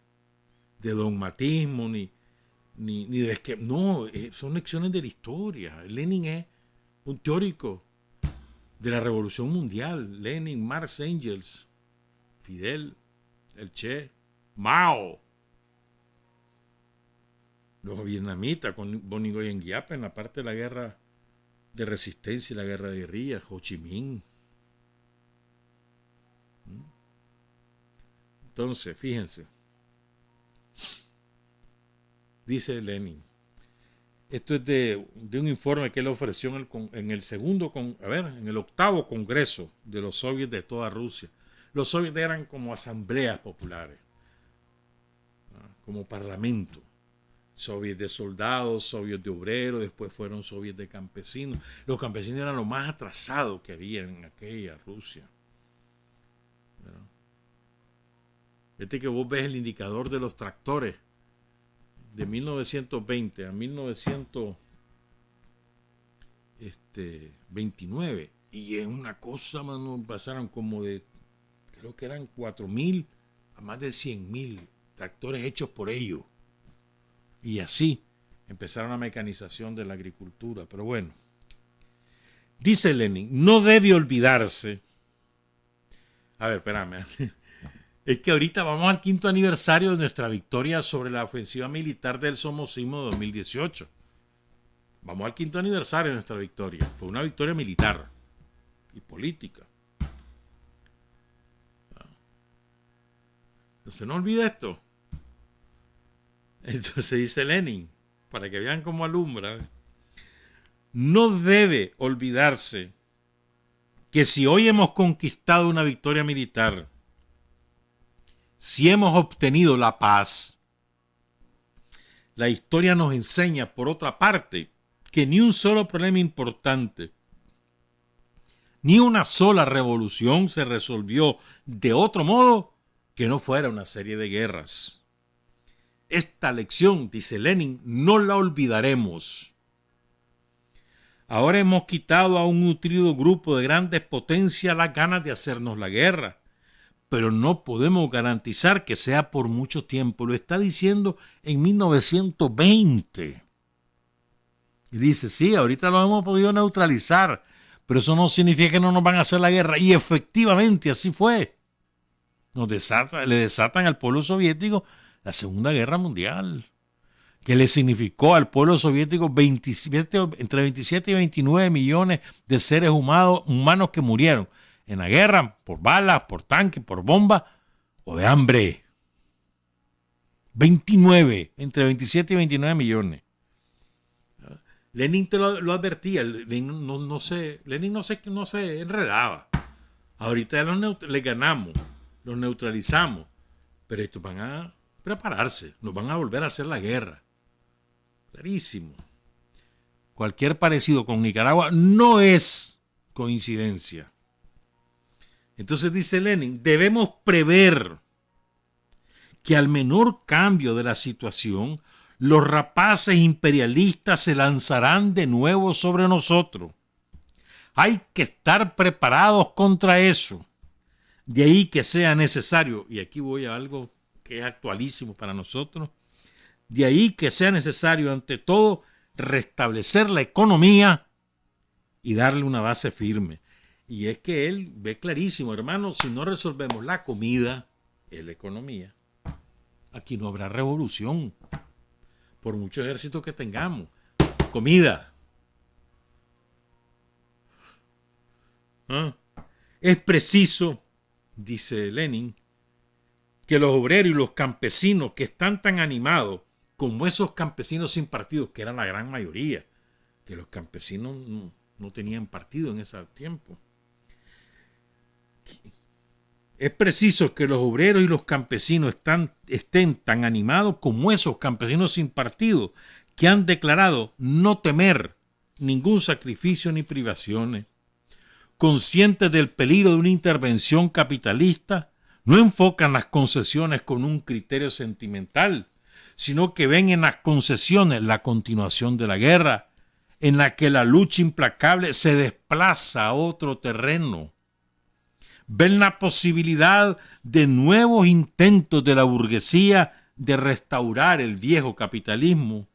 dogmatismo ni de que no, son lecciones de la historia. Lenin es un teórico de la revolución mundial. Lenin, Marx, Engels, Fidel, el Che, Mao, los vietnamitas con Bon Ngoyen Giap en la parte de la guerra de resistencia y la guerra de guerrilla, Ho Chi Minh. Entonces, fíjense, dice Lenin, esto es de un informe que él ofreció en el octavo congreso de los soviets de toda Rusia. Los soviets eran como asambleas populares, como parlamento. Soviets de soldados, soviets de obreros, después fueron soviets de campesinos. Los campesinos eran lo más atrasados que había en aquella Rusia. Vete que vos ves el indicador de los tractores de 1920 a 1929 y es una cosa, mano, pasaron como de, creo que eran 4.000 a más de 100.000 tractores hechos por ellos. Y así empezaron la mecanización de la agricultura. Pero bueno, dice Lenin, no debe olvidarse. A ver, espérame. Es que ahorita vamos al 5º aniversario de nuestra victoria sobre la ofensiva militar del somocismo de 2018. Vamos al 5º aniversario de nuestra victoria. Fue una victoria militar y política. Entonces no olvide esto. Entonces dice Lenin, para que vean cómo alumbra, no debe olvidarse que si hoy hemos conquistado una victoria militar, si hemos obtenido la paz, la historia nos enseña, por otra parte, que ni un solo problema importante, ni una sola revolución se resolvió de otro modo que no fuera una serie de guerras. Esta lección, dice Lenin, no la olvidaremos. Ahora hemos quitado a un nutrido grupo de grandes potencias las ganas de hacernos la guerra, pero no podemos garantizar que sea por mucho tiempo. Lo está diciendo en 1920. Y dice, sí, ahorita lo hemos podido neutralizar, pero eso no significa que no nos van a hacer la guerra. Y efectivamente así fue. Le desatan al pueblo soviético la Segunda Guerra Mundial, que le significó al pueblo soviético entre 27 y 29 millones de seres humanos que murieron en la guerra por balas, por tanques, por bombas o de hambre. 29, entre 27 y 29 millones. Lenin te lo advertía, Lenin no se enredaba. Ahorita le ganamos, los neutralizamos, pero estos van a prepararse, nos van a volver a hacer la guerra. Clarísimo. Cualquier parecido con Nicaragua no es coincidencia. Entonces dice Lenin, debemos prever que al menor cambio de la situación, los rapaces imperialistas se lanzarán de nuevo sobre nosotros. Hay que estar preparados contra eso. De ahí que sea necesario, y aquí voy a algo que es actualísimo para nosotros, de ahí que sea necesario, ante todo, restablecer la economía y darle una base firme. Y es que él ve clarísimo, hermano, si no resolvemos la comida y la economía, aquí no habrá revolución, por mucho ejército que tengamos. Comida. Es preciso, dice Lenin, que los obreros y los campesinos que están tan animados como esos campesinos sin partido, que eran la gran mayoría, que los campesinos no tenían partido en ese tiempo, Es preciso que los obreros y los campesinos estén tan animados como esos campesinos sin partido que han declarado no temer ningún sacrificio ni privaciones. Conscientes del peligro de una intervención capitalista, no enfocan las concesiones con un criterio sentimental, sino que ven en las concesiones la continuación de la guerra, en la que la lucha implacable se desplaza a otro terreno. Ven la posibilidad de nuevos intentos de la burguesía de restaurar el viejo capitalismo.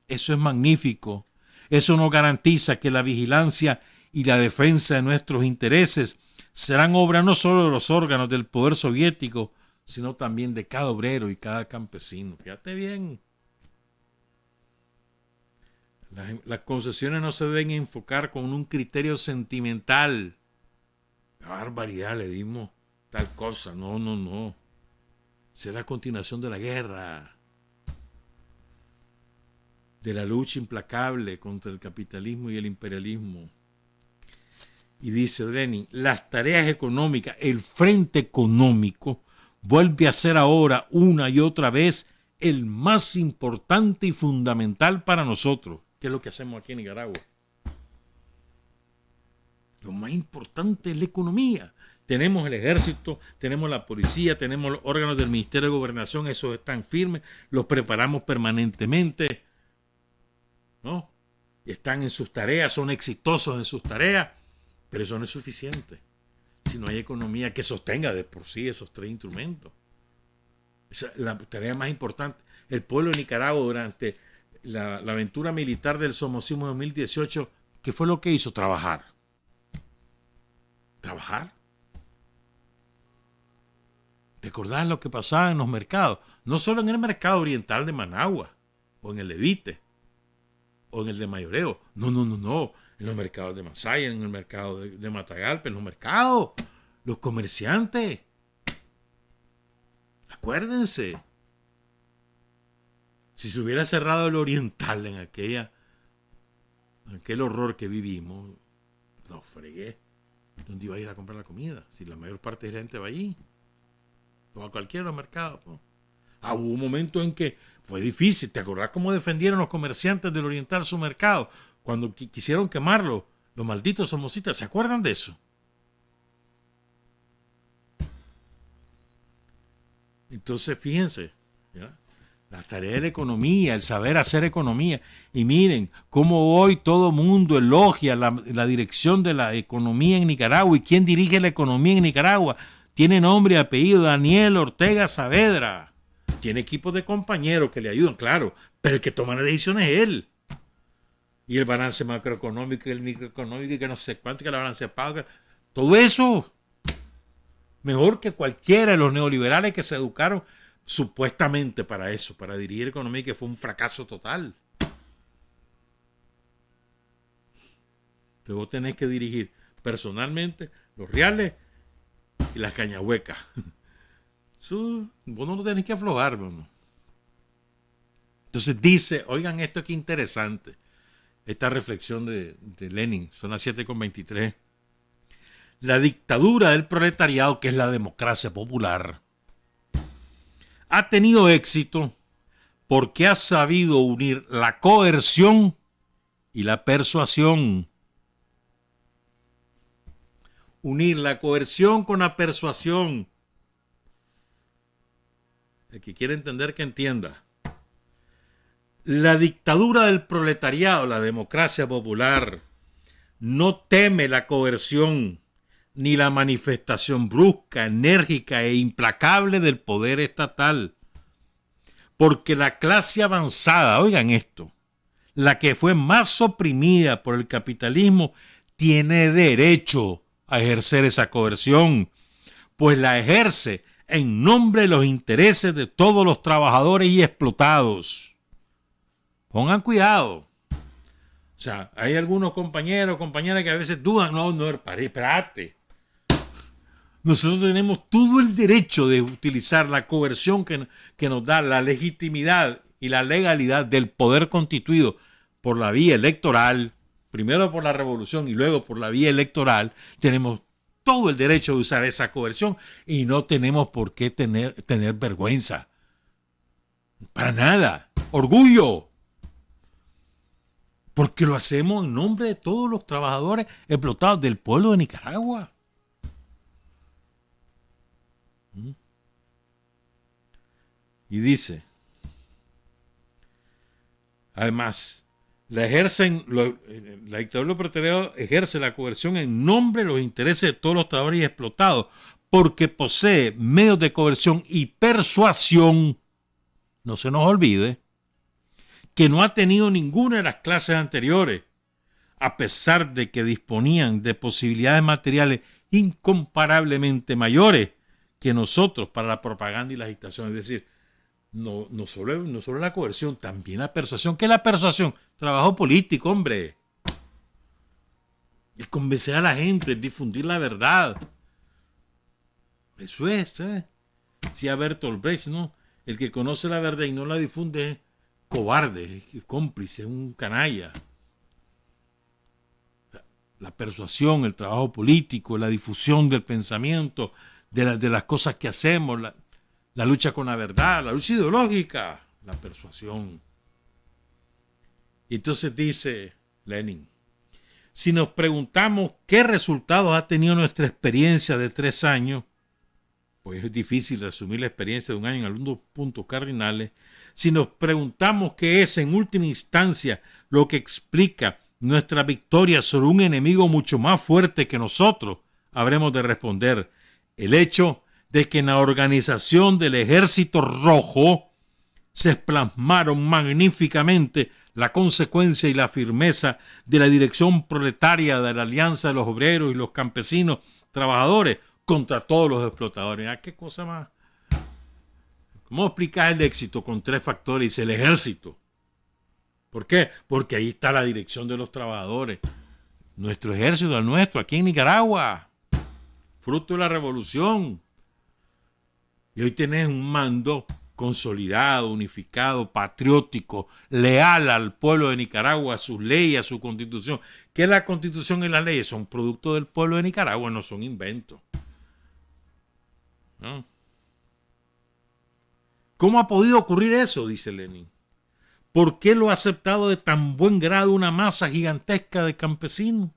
Eso es magnífico. Eso nos garantiza que la vigilancia y la defensa de nuestros intereses serán obra no solo de los órganos del poder soviético, sino también de cada obrero y cada campesino. Fíjate bien. Las concesiones no se deben enfocar con un criterio sentimental. ¡Qué barbaridad! Le dimos tal cosa. No, no, no. Será la continuación de la guerra, de la lucha implacable contra el capitalismo y el imperialismo. Y dice Lenin, las tareas económicas, el frente económico, vuelve a ser ahora una y otra vez el más importante y fundamental para nosotros. ¿Qué es lo que hacemos aquí en Nicaragua? Lo más importante es la economía. Tenemos el ejército, tenemos la policía, tenemos los órganos del Ministerio de Gobernación, esos están firmes, los preparamos permanentemente, ¿no? Están en sus tareas, son exitosos en sus tareas, pero eso no es suficiente si no hay economía que sostenga de por sí esos tres instrumentos. Esa es la tarea más importante. El pueblo de Nicaragua durante la aventura militar del somocismo 2018, ¿qué fue lo que hizo? Trabajar. ¿Trabajar? ¿Te acordás lo que pasaba en los mercados? No solo en el mercado oriental de Managua, o en el Levite, o en el de Mayoreo. No, no, no, no. En los mercados de Masaya, en el mercado de Matagalpa, en los mercados, los comerciantes. Acuérdense. Si se hubiera cerrado el oriental en aquel horror que vivimos, no fregué. ¿Dónde iba a ir a comprar la comida? Si la mayor parte de la gente va allí. O a cualquiera de los mercados. Pues. Hubo un momento en que fue difícil. ¿Te acordás cómo defendieron los comerciantes del oriental su mercado? Cuando quisieron quemarlo, los malditos somocistas. ¿Se acuerdan de eso? Entonces, fíjense, ¿ya? La tarea de la economía, el saber hacer economía. Y miren cómo hoy todo mundo elogia la dirección de la economía en Nicaragua. ¿Y quién dirige la economía en Nicaragua? Tiene nombre y apellido, Daniel Ortega Saavedra. Tiene equipos de compañeros que le ayudan, claro, pero el que toma las decisiones es él. Y el balance macroeconómico y el microeconómico y que no sé cuánto, que la balance de pago, todo eso. Mejor que cualquiera de los neoliberales que se educaron supuestamente para eso, para dirigir economía, que fue un fracaso total. Entonces vos tenés que dirigir personalmente los reales y las cañahuecas. Vos no tenés que aflojar, ¿no? Entonces dice, oigan esto que interesante, esta reflexión de Lenin, son las 7:23. La dictadura del proletariado, que es la democracia popular, ha tenido éxito porque ha sabido unir la coerción y la persuasión. Unir la coerción con la persuasión. El que quiere entender, que entienda. La dictadura del proletariado, la democracia popular, no teme la coerción ni la manifestación brusca, enérgica e implacable del poder estatal. Porque la clase avanzada, oigan esto, la que fue más oprimida por el capitalismo, tiene derecho a ejercer esa coerción, pues la ejerce en nombre de los intereses de todos los trabajadores y explotados. Pongan cuidado. O sea, hay algunos compañeros o compañeras que a veces dudan. No, espérate. Nosotros tenemos todo el derecho de utilizar la coerción que nos da la legitimidad y la legalidad del poder constituido por la vía electoral, primero por la revolución y luego por la vía electoral. Tenemos todo el derecho de usar esa coerción y no tenemos por qué tener vergüenza. Para nada. Orgullo. Porque lo hacemos en nombre de todos los trabajadores explotados del pueblo de Nicaragua. Y dice, además, la dictadura proletariado ejerce la coerción en nombre de los intereses de todos los trabajadores explotados, porque posee medios de coerción y persuasión. No se nos olvide que no ha tenido ninguna de las clases anteriores, a pesar de que disponían de posibilidades materiales incomparablemente mayores que nosotros para la propaganda y la agitación. Es decir, no solo la coerción, también la persuasión. ¿Qué es la persuasión? Trabajo político, hombre. Es convencer a la gente, es difundir la verdad. Eso es, ¿eh? Decía Bertolt Brecht, ¿no? El que conoce la verdad y no la difunde es cobarde, es cómplice, es un canalla. La persuasión, el trabajo político, la difusión del pensamiento, de las cosas que hacemos, la lucha con la verdad, la lucha ideológica, la persuasión. Y entonces dice Lenin, si nos preguntamos qué resultados ha tenido nuestra experiencia de 3 años, pues es difícil resumir la experiencia de un año en algunos puntos cardinales. Si nos preguntamos qué es en última instancia lo que explica nuestra victoria sobre un enemigo mucho más fuerte que nosotros, habremos de responder el hecho de que en la organización del Ejército Rojo se plasmaron magníficamente la consecuencia y la firmeza de la dirección proletaria de la Alianza de los Obreros y los Campesinos Trabajadores contra todos los explotadores. ¿Qué cosa más? ¿Cómo explicar el éxito con 3 factores? Dice el ejército. ¿Por qué? Porque ahí está la dirección de los trabajadores. Nuestro ejército, el nuestro, aquí en Nicaragua. Fruto de la revolución. Y hoy tenés un mando consolidado, unificado, patriótico, leal al pueblo de Nicaragua, a sus leyes, a su constitución. ¿Qué es la constitución y las leyes? Son producto del pueblo de Nicaragua, no son inventos. ¿No? ¿Cómo ha podido ocurrir eso? Dice Lenin. ¿Por qué lo ha aceptado de tan buen grado una masa gigantesca de campesinos?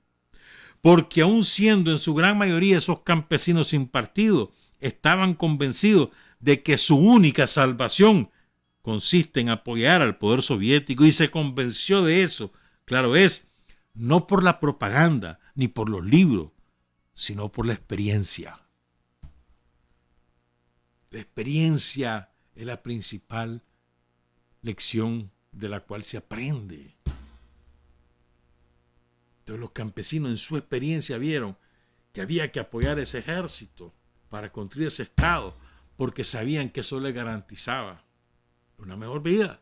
Porque aun siendo en su gran mayoría esos campesinos sin partido, estaban convencidos de que su única salvación consiste en apoyar al poder soviético, y se convenció de eso, claro es, no por la propaganda ni por los libros, sino por la experiencia. La experiencia es la principal lección de la cual se aprende. Entonces los campesinos en su experiencia vieron que había que apoyar ese ejército para construir ese Estado, porque sabían que eso les garantizaba una mejor vida.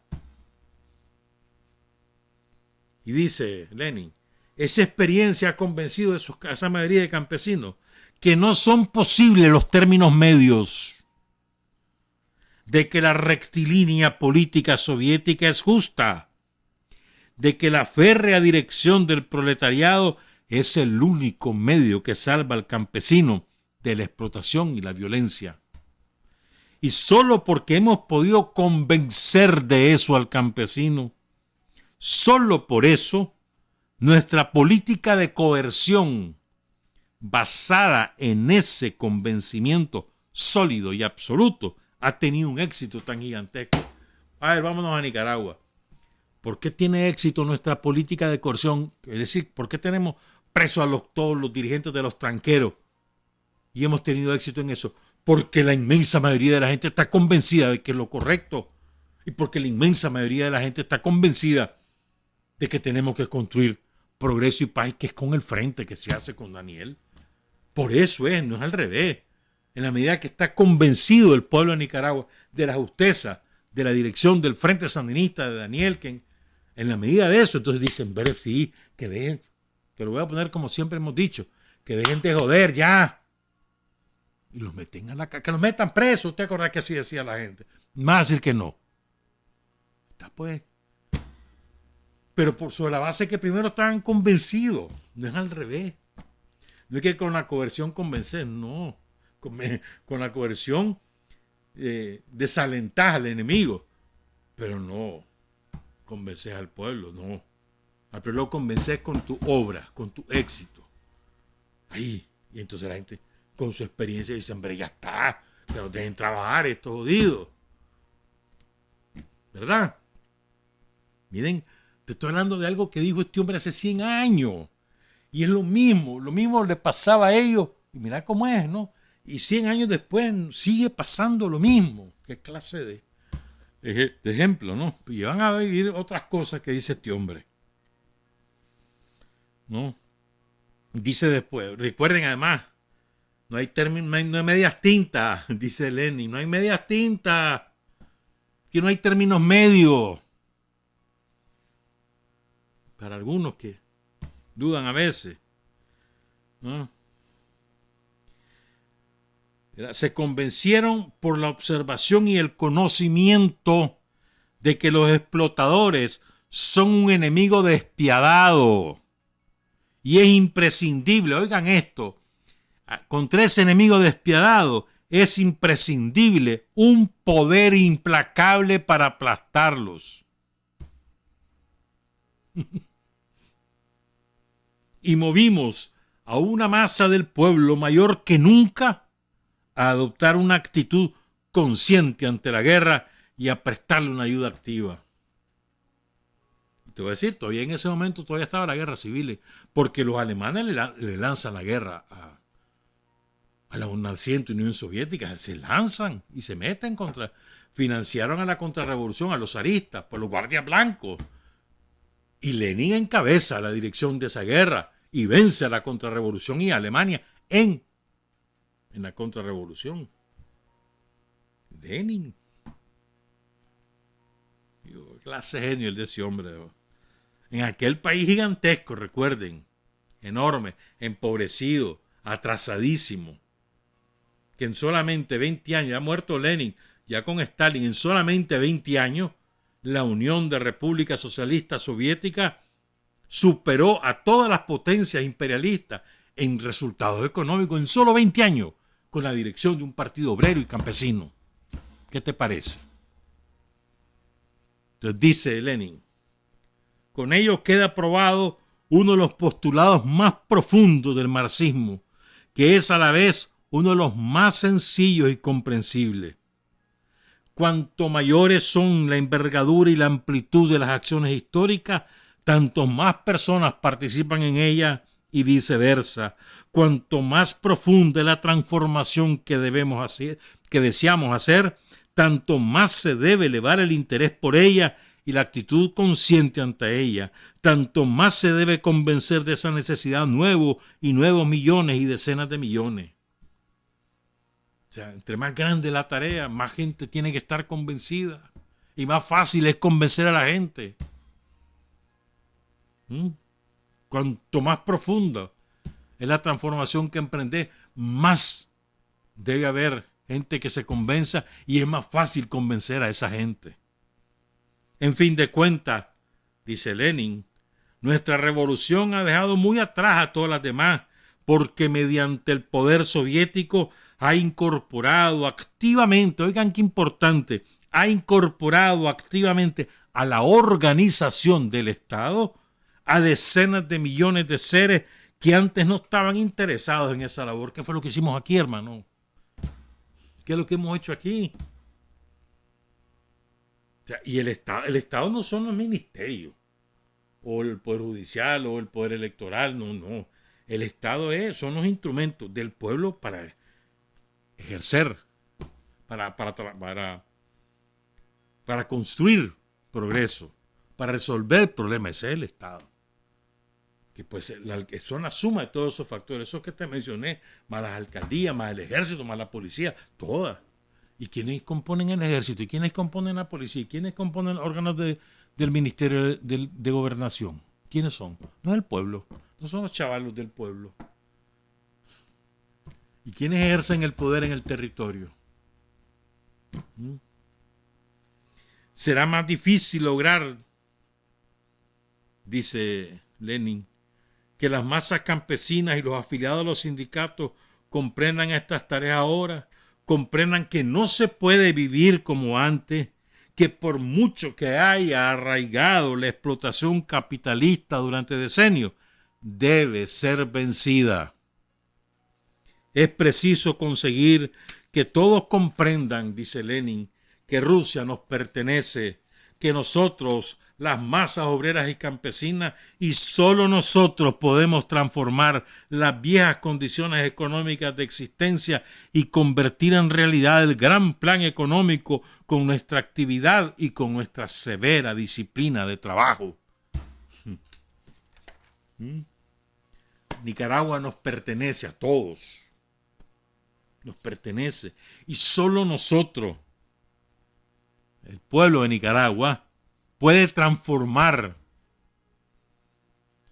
Y dice Lenin, esa experiencia ha convencido a esa mayoría de campesinos que no son posibles los términos medios, de que la rectilínea política soviética es justa, de que la férrea dirección del proletariado es el único medio que salva al campesino de la explotación y la violencia. Y solo porque hemos podido convencer de eso al campesino, solo por eso, nuestra política de coerción, basada en ese convencimiento sólido y absoluto, ha tenido un éxito tan gigantesco. A ver, vámonos a Nicaragua. ¿Por qué tiene éxito nuestra política de coerción? Es decir, ¿por qué tenemos presos a todos los dirigentes de los tranqueros? Y hemos tenido éxito en eso. Porque la inmensa mayoría de la gente está convencida de que es lo correcto. Y porque la inmensa mayoría de la gente está convencida de que tenemos que construir progreso y paz, que es con el frente que se hace con Daniel. Por eso es, no es al revés. En la medida que está convencido el pueblo de Nicaragua de la justeza, de la dirección del Frente Sandinista de Daniel, que en la medida de eso, entonces dicen, ver, sí, que dejen, que lo voy a poner como siempre hemos dicho, que dejen de joder ya. Y los meten a que los metan presos. ¿Usted acuerda que así decía la gente? Más decir que no. Está pues. Pero sobre la base que primero estaban convencidos, no es al revés. No es que con la coerción convencer, no. Con la coerción desalentar al enemigo, pero no convences al pueblo, no. Al pueblo lo convences con tu obra, con tu éxito. Ahí. Y entonces la gente, con su experiencia, dice, hombre, ya está, que nos dejen trabajar estos jodidos. ¿Verdad? Miren, te estoy hablando de algo que dijo este hombre hace 100 años. Y es lo mismo le pasaba a ellos. Y mira cómo es, ¿no? Y 100 años después sigue pasando lo mismo. ¿Qué clase de ejemplo, no? Y van a vivir otras cosas que dice este hombre. ¿No? Dice después, recuerden además, no hay medias tintas, dice Lenin, no hay medias tintas, que no hay términos medios. Para algunos que dudan a veces, ¿no? Se convencieron por la observación y el conocimiento de que los explotadores son un enemigo despiadado. Y es imprescindible, oigan esto, contra ese enemigo despiadado es imprescindible un poder implacable para aplastarlos. Y movimos a una masa del pueblo mayor que nunca a adoptar una actitud consciente ante la guerra y a prestarle una ayuda activa. Y te voy a decir, todavía en ese momento todavía estaba la guerra civil, porque los alemanes le lanzan la guerra a la naciente Unión Soviética, se lanzan y se meten financiaron a la contrarrevolución, a los zaristas, por los guardias blancos. Y Lenin encabeza la dirección de esa guerra y vence a la contrarrevolución y a Alemania en la contrarrevolución. Lenin. Clase genio el de ese hombre. En aquel país gigantesco, recuerden, enorme, empobrecido, atrasadísimo, que en solamente 20 años, ya ha muerto Lenin, ya con Stalin, en solamente 20 años, la Unión de Repúblicas Socialistas Soviéticas superó a todas las potencias imperialistas en resultados económicos en solo 20 años, con la dirección de un partido obrero y campesino. ¿Qué te parece? Entonces dice Lenin, con ello queda probado uno de los postulados más profundos del marxismo, que es a la vez uno de los más sencillos y comprensibles. Cuanto mayores son la envergadura y la amplitud de las acciones históricas, tanto más personas participan en ellas y viceversa. Cuanto más profunda es la transformación que debemos hacer, que deseamos hacer, tanto más se debe elevar el interés por ella y la actitud consciente ante ella, tanto más se debe convencer de esa necesidad nuevos millones y decenas de millones. O sea, entre más grande la tarea, más gente tiene que estar convencida y más fácil es convencer a la gente. Cuanto más profunda es la transformación que emprender, más debe haber gente que se convenza y es más fácil convencer a esa gente. En fin de cuentas, dice Lenin, nuestra revolución ha dejado muy atrás a todas las demás, porque mediante el poder soviético ha incorporado activamente, oigan qué importante, ha incorporado activamente a la organización del Estado a decenas de millones de seres que antes no estaban interesados en esa labor. ¿Qué fue lo que hicimos aquí, hermano? ¿Qué es lo que hemos hecho aquí? O sea, y el Estado no son los ministerios, o el Poder Judicial, o el Poder Electoral, no. El Estado son los instrumentos del pueblo para ejercer, para construir progreso, para resolver problemas. Ese es el Estado. Que pues son la suma de todos esos factores, esos que te mencioné, más las alcaldías, más el ejército, más la policía, todas. ¿Y quiénes componen el ejército? ¿Y quiénes componen la policía? ¿Y quiénes componen los órganos del Ministerio de Gobernación? ¿Quiénes son? No es el pueblo, no son los chavalos del pueblo. ¿Y quiénes ejercen el poder en el territorio? Será más difícil lograr, dice Lenin, que las masas campesinas y los afiliados a los sindicatos comprendan estas tareas ahora, comprendan que no se puede vivir como antes, que por mucho que haya arraigado la explotación capitalista durante decenios, debe ser vencida. Es preciso conseguir que todos comprendan, dice Lenin, que Rusia nos pertenece, que nosotros, las masas obreras y campesinas, y solo nosotros podemos transformar las viejas condiciones económicas de existencia y convertir en realidad el gran plan económico con nuestra actividad y con nuestra severa disciplina de trabajo. Nicaragua nos pertenece a todos. Nos pertenece. Y solo nosotros, el pueblo de Nicaragua, puede transformar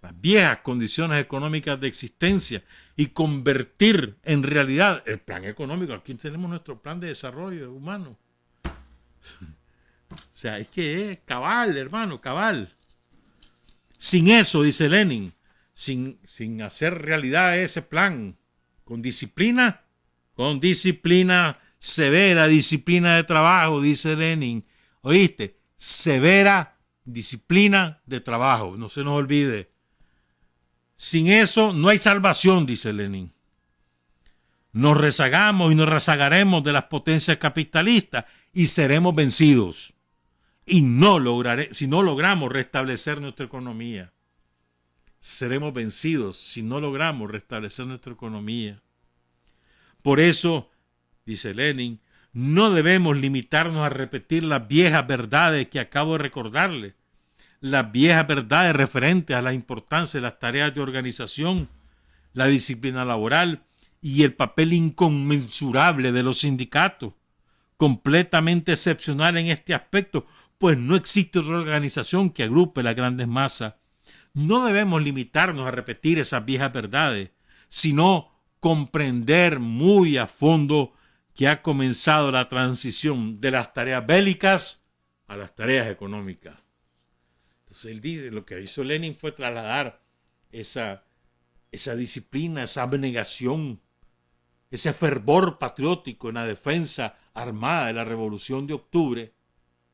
las viejas condiciones económicas de existencia y convertir en realidad el plan económico. Aquí tenemos nuestro plan de desarrollo humano. O sea, es que es cabal, hermano, cabal. Sin eso, dice Lenin, sin hacer realidad ese plan, con disciplina severa, disciplina de trabajo, dice Lenin. ¿Oíste? Severa disciplina de trabajo, no se nos olvide. Sin eso no hay salvación, dice Lenin. Nos rezagamos y nos rezagaremos de las potencias capitalistas y seremos vencidos. Y si no logramos restablecer nuestra economía. Seremos vencidos si no logramos restablecer nuestra economía. Por eso, dice Lenin, no debemos limitarnos a repetir las viejas verdades que acabo de recordarle, las viejas verdades referentes a la importancia de las tareas de organización, la disciplina laboral y el papel inconmensurable de los sindicatos, completamente excepcional en este aspecto, pues no existe otra organización que agrupe las grandes masas. No debemos limitarnos a repetir esas viejas verdades, sino comprender muy a fondo que ha comenzado la transición de las tareas bélicas a las tareas económicas. Entonces él dice, lo que hizo Lenin fue trasladar esa disciplina, esa abnegación, ese fervor patriótico en la defensa armada de la Revolución de Octubre,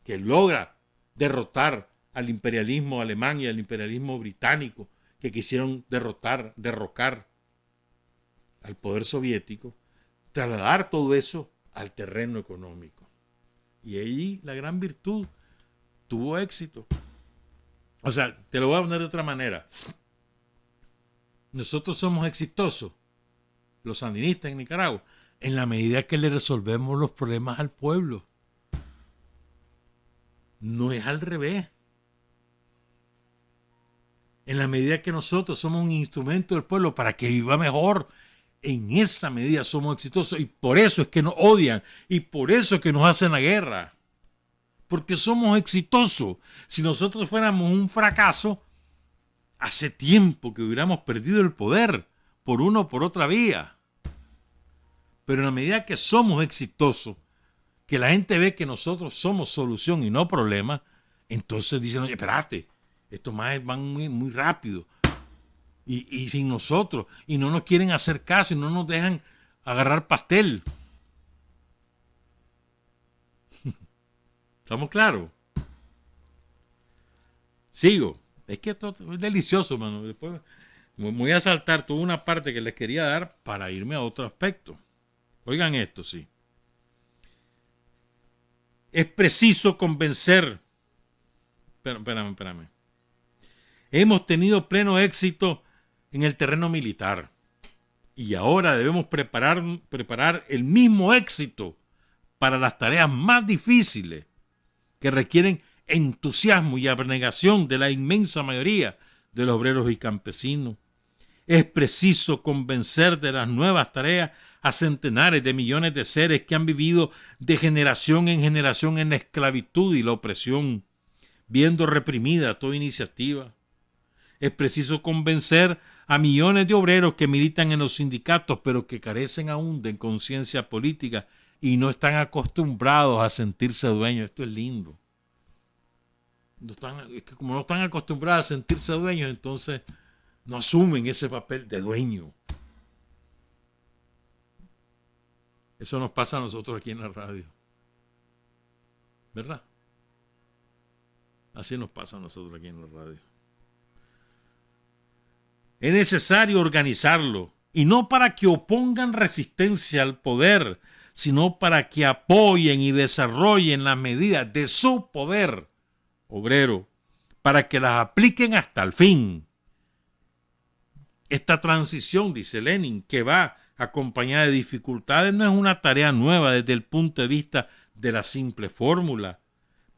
que logra derrotar al imperialismo alemán y al imperialismo británico, que quisieron derrocar al poder soviético, trasladar todo eso al terreno económico. Y ahí la gran virtud tuvo éxito. O sea, te lo voy a poner de otra manera. Nosotros somos exitosos, los sandinistas en Nicaragua, en la medida que le resolvemos los problemas al pueblo. No es al revés. En la medida que nosotros somos un instrumento del pueblo para que viva mejor, en esa medida somos exitosos, y por eso es que nos odian y por eso es que nos hacen la guerra, porque somos exitosos. Si nosotros fuéramos un fracaso, hace tiempo que hubiéramos perdido el poder por una o por otra vía. Pero en la medida que somos exitosos, que la gente ve que nosotros somos solución y no problema, entonces dicen, oye, espérate, estos más van muy rápido. Y sin nosotros, y no nos quieren hacer caso y no nos dejan agarrar pastel. ¿Estamos claros? Sigo. Es que esto es delicioso, mano. Después me voy a saltar toda una parte que les quería dar para irme a otro aspecto. Oigan esto, sí. Es preciso convencer. Espérame. Hemos tenido pleno éxito en el terreno militar. Y ahora debemos preparar el mismo éxito para las tareas más difíciles que requieren entusiasmo y abnegación de la inmensa mayoría de los obreros y campesinos. Es preciso convencer de las nuevas tareas a centenares de millones de seres que han vivido de generación en generación en la esclavitud y la opresión, viendo reprimida toda iniciativa. Es preciso convencer a millones de obreros que militan en los sindicatos, pero que carecen aún de conciencia política y no están acostumbrados a sentirse dueños. Esto es lindo. Es que como no están acostumbrados a sentirse dueños, entonces No asumen ese papel de dueño. Eso nos pasa a nosotros aquí en la radio. ¿Verdad? Así nos pasa a nosotros aquí en la radio. Es necesario organizarlo, y no para que opongan resistencia al poder, sino para que apoyen y desarrollen las medidas de su poder obrero, para que las apliquen hasta el fin. Esta transición, dice Lenin, que va acompañada de dificultades, no es una tarea nueva desde el punto de vista de la simple fórmula,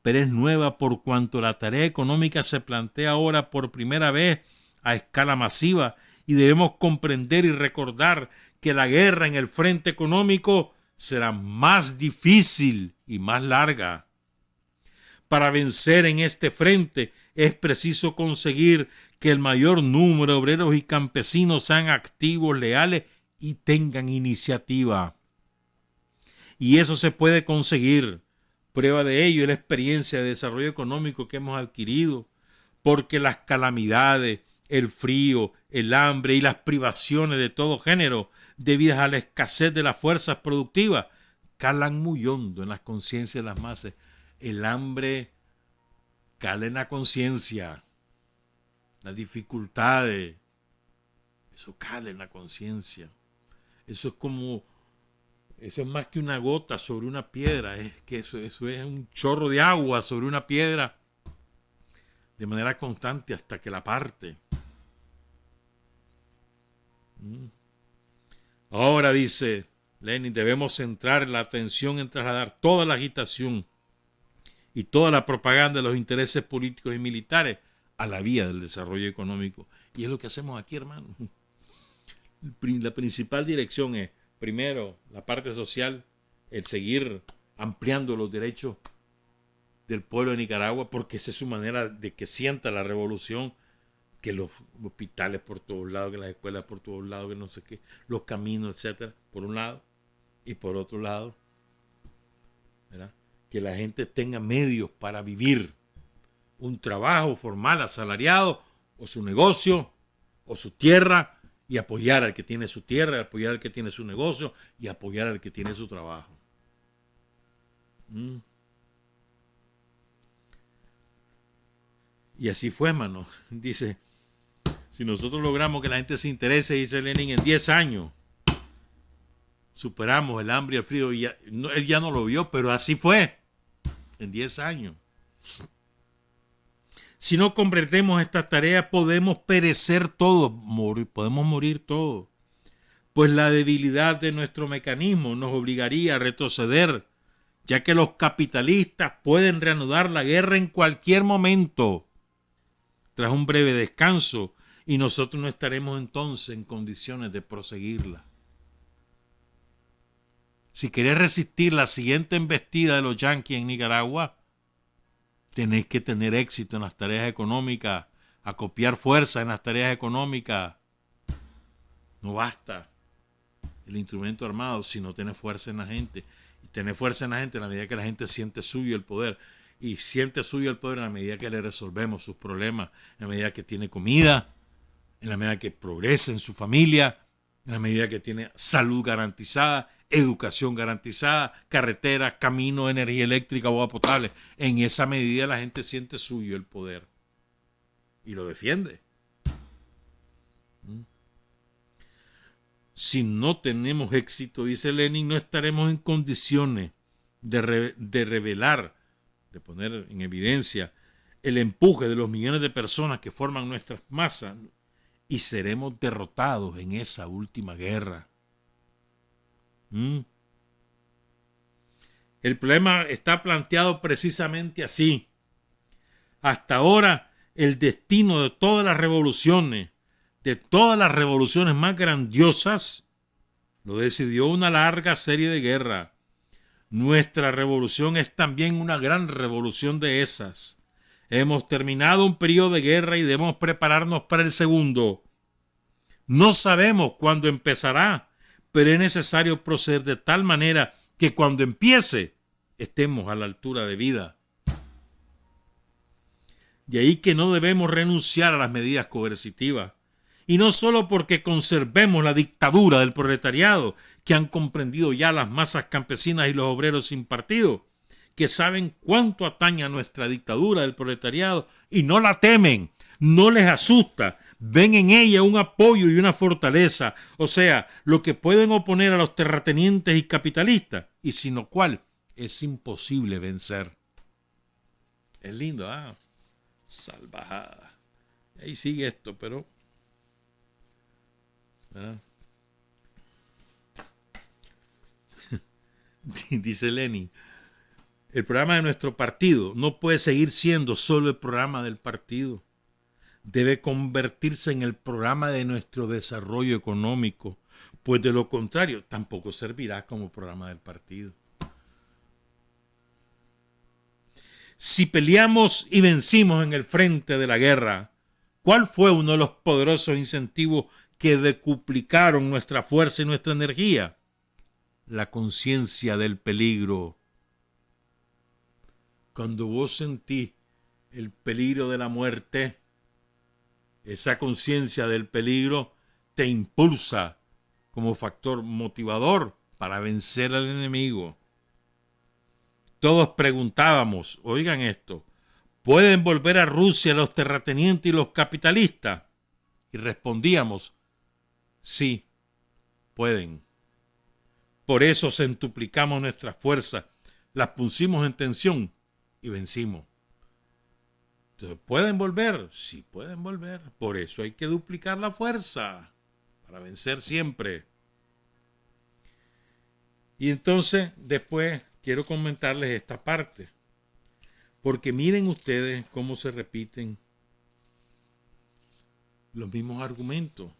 pero es nueva por cuanto la tarea económica se plantea ahora por primera vez a escala masiva, y debemos comprender y recordar que la guerra en el frente económico será más difícil y más larga. Para vencer en este frente es preciso conseguir que el mayor número de obreros y campesinos sean activos, leales y tengan iniciativa. Y eso se puede conseguir. Prueba de ello es la experiencia de desarrollo económico que hemos adquirido, porque las calamidades, el frío, el hambre y las privaciones de todo género, debidas a la escasez de las fuerzas productivas, calan muy hondo en las conciencias de las masas. El hambre cala en la conciencia, las dificultades, eso cala en la conciencia. Eso es más que una gota sobre una piedra, es que eso es un chorro de agua sobre una piedra de manera constante hasta que la parte. Ahora, dice Lenin, debemos centrar la atención en trasladar toda la agitación y toda la propaganda de los intereses políticos y militares a la vía del desarrollo económico. Y es lo que hacemos aquí, hermano. La principal dirección es, primero, la parte social, el seguir ampliando los derechos del pueblo de Nicaragua, porque esa es su manera de que sienta la revolución, que los hospitales por todos lados, que las escuelas por todos lados, que no sé qué, los caminos, etcétera, por un lado, y por otro lado, ¿verdad?, que la gente tenga medios para vivir, un trabajo formal, asalariado, o su negocio, o su tierra, y apoyar al que tiene su tierra, apoyar al que tiene su negocio, y apoyar al que tiene su trabajo. Y así fue, hermano. Dice, si nosotros logramos que la gente se interese, dice Lenin, en 10 años, superamos el hambre y el frío. Y él ya no lo vio, pero así fue, en 10 años. Si no comprendemos esta tarea, podemos perecer todos, podemos morir todos, pues la debilidad de nuestro mecanismo nos obligaría a retroceder, ya que los capitalistas pueden reanudar la guerra en cualquier momento, tras un breve descanso, y nosotros no estaremos entonces en condiciones de proseguirla. Si querés resistir la siguiente embestida de los yanquis en Nicaragua, tenés que tener éxito en las tareas económicas, acopiar fuerza en las tareas económicas. No basta el instrumento armado si no tenés fuerza en la gente. Y tener fuerza en la gente en la medida que la gente siente suyo el poder. Y siente suyo el poder en la medida que le resolvemos sus problemas, en la medida que tiene comida, en la medida que progresa en su familia, en la medida que tiene salud garantizada, educación garantizada, carreteras, caminos, energía eléctrica, agua potable. En esa medida la gente siente suyo el poder y lo defiende. Si no tenemos éxito, dice Lenin, no estaremos en condiciones de revelar, de poner en evidencia el empuje de los millones de personas que forman nuestras masas, y seremos derrotados en esa última guerra. El problema está planteado precisamente así. Hasta ahora, el destino de todas las revoluciones más grandiosas, lo decidió una larga serie de guerras. Nuestra revolución es también una gran revolución de esas. Hemos terminado un periodo de guerra y debemos prepararnos para el segundo. No sabemos cuándo empezará, pero es necesario proceder de tal manera que cuando empiece estemos a la altura de vida. De ahí que no debemos renunciar a las medidas coercitivas Y no solo porque conservemos la dictadura del proletariado, que han comprendido ya las masas campesinas y los obreros sin partido, que saben cuánto atañe a nuestra dictadura del proletariado y no la temen, no les asusta, ven en ella un apoyo y una fortaleza, o sea, lo que pueden oponer a los terratenientes y capitalistas, y sin lo cual es imposible vencer. Es lindo, ¿ah? Salvajada. Ahí sigue esto, pero... ¿verdad? Dice Lenin, el programa de nuestro partido no puede seguir siendo solo el programa del partido. Debe convertirse en el programa de nuestro desarrollo económico, pues de lo contrario tampoco servirá como programa del partido. Si peleamos y vencimos en el frente de la guerra, ¿cuál fue uno de los poderosos incentivos que decuplicaron nuestra fuerza y nuestra energía? La conciencia del peligro. Cuando vos sentís el peligro de la muerte, esa conciencia del peligro te impulsa como factor motivador para vencer al enemigo. Todos preguntábamos, oigan esto, ¿pueden volver a Rusia los terratenientes y los capitalistas? Y respondíamos, sí, pueden. Por eso centuplicamos nuestras fuerzas, las pusimos en tensión y vencimos. Entonces, ¿pueden volver? Sí, pueden volver. Por eso hay que duplicar la fuerza para vencer siempre. Y entonces, después quiero comentarles esta parte. Porque miren ustedes cómo se repiten los mismos argumentos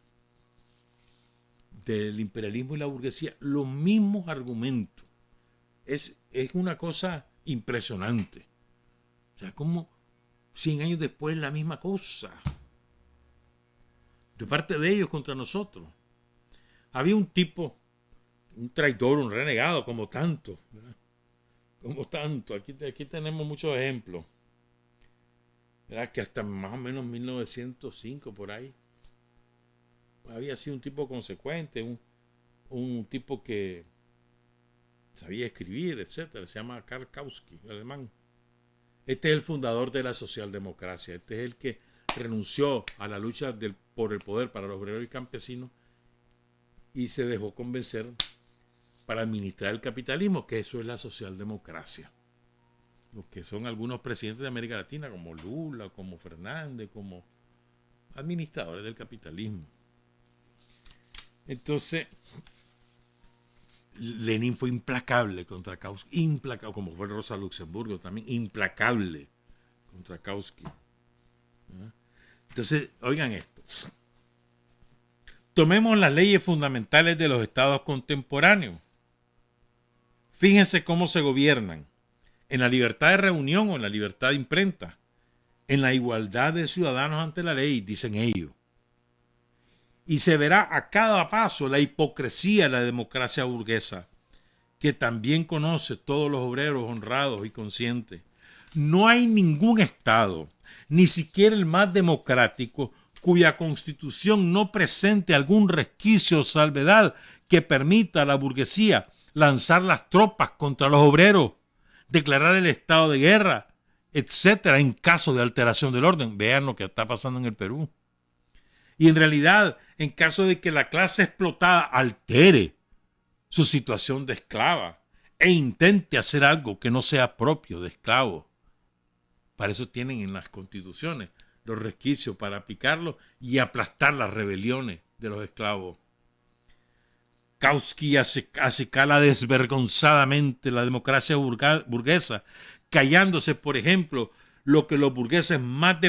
del imperialismo y la burguesía, los mismos argumentos. Es una cosa impresionante. O sea, como 100 años después la misma cosa. De parte de ellos contra nosotros. Había un tipo, un traidor, un renegado, como tanto, ¿verdad? Como tanto. Aquí tenemos muchos ejemplos. ¿Verdad? Que hasta más o menos 1905 por ahí había sido un tipo consecuente, un tipo que sabía escribir, etcétera. Se llama Karl Kautsky, alemán. Este es el fundador de la socialdemocracia. Este es el que renunció a la lucha por el poder para los obreros y campesinos y se dejó convencer para administrar el capitalismo, que eso es la socialdemocracia. Los que son algunos presidentes de América Latina, como Lula, como Fernández, como administradores del capitalismo. Entonces, Lenin fue implacable contra Kautsky, implacable, como fue Rosa Luxemburgo también, implacable contra Kautsky. ¿Verdad? Entonces, oigan esto. Tomemos las leyes fundamentales de los estados contemporáneos. Fíjense cómo se gobiernan. En la libertad de reunión o en la libertad de imprenta. En la igualdad de ciudadanos ante la ley, dicen ellos. Y se verá a cada paso la hipocresía de la democracia burguesa, que también conoce todos los obreros honrados y conscientes. No hay ningún estado, ni siquiera el más democrático, cuya constitución no presente algún resquicio o salvedad que permita a la burguesía lanzar las tropas contra los obreros, declarar el estado de guerra, etcétera, en caso de alteración del orden. Vean lo que está pasando en el Perú. Y en realidad, en caso de que la clase explotada altere su situación de esclava e intente hacer algo que no sea propio de esclavo, para eso tienen en las constituciones los resquicios para aplicarlo y aplastar las rebeliones de los esclavos. Kautsky acicala desvergonzadamente la democracia burguesa, callándose, por ejemplo, lo que los burgueses más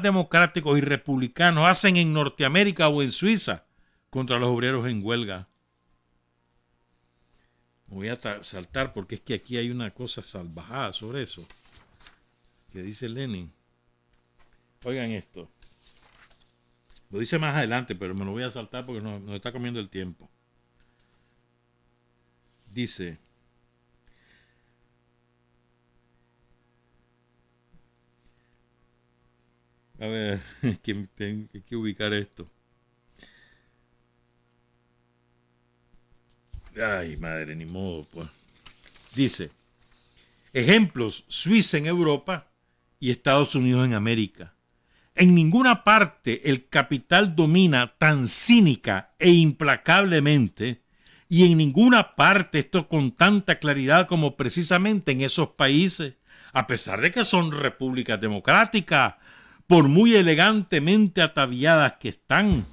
democráticos y republicanos hacen en Norteamérica o en Suiza contra los obreros en huelga. Voy a saltar porque es que aquí hay una cosa salvajada sobre eso que dice Lenin. Oigan esto. Lo dice más adelante, pero me lo voy a saltar porque nos está comiendo el tiempo. Dice: A ver, hay que ubicar esto. Ay, madre, ni modo, pues. Dice, ejemplos, Suiza en Europa y Estados Unidos en América. En ninguna parte el capital domina tan cínica e implacablemente, y en ninguna parte esto con tanta claridad como precisamente en esos países, a pesar de que son repúblicas democráticas, por muy elegantemente ataviadas que están,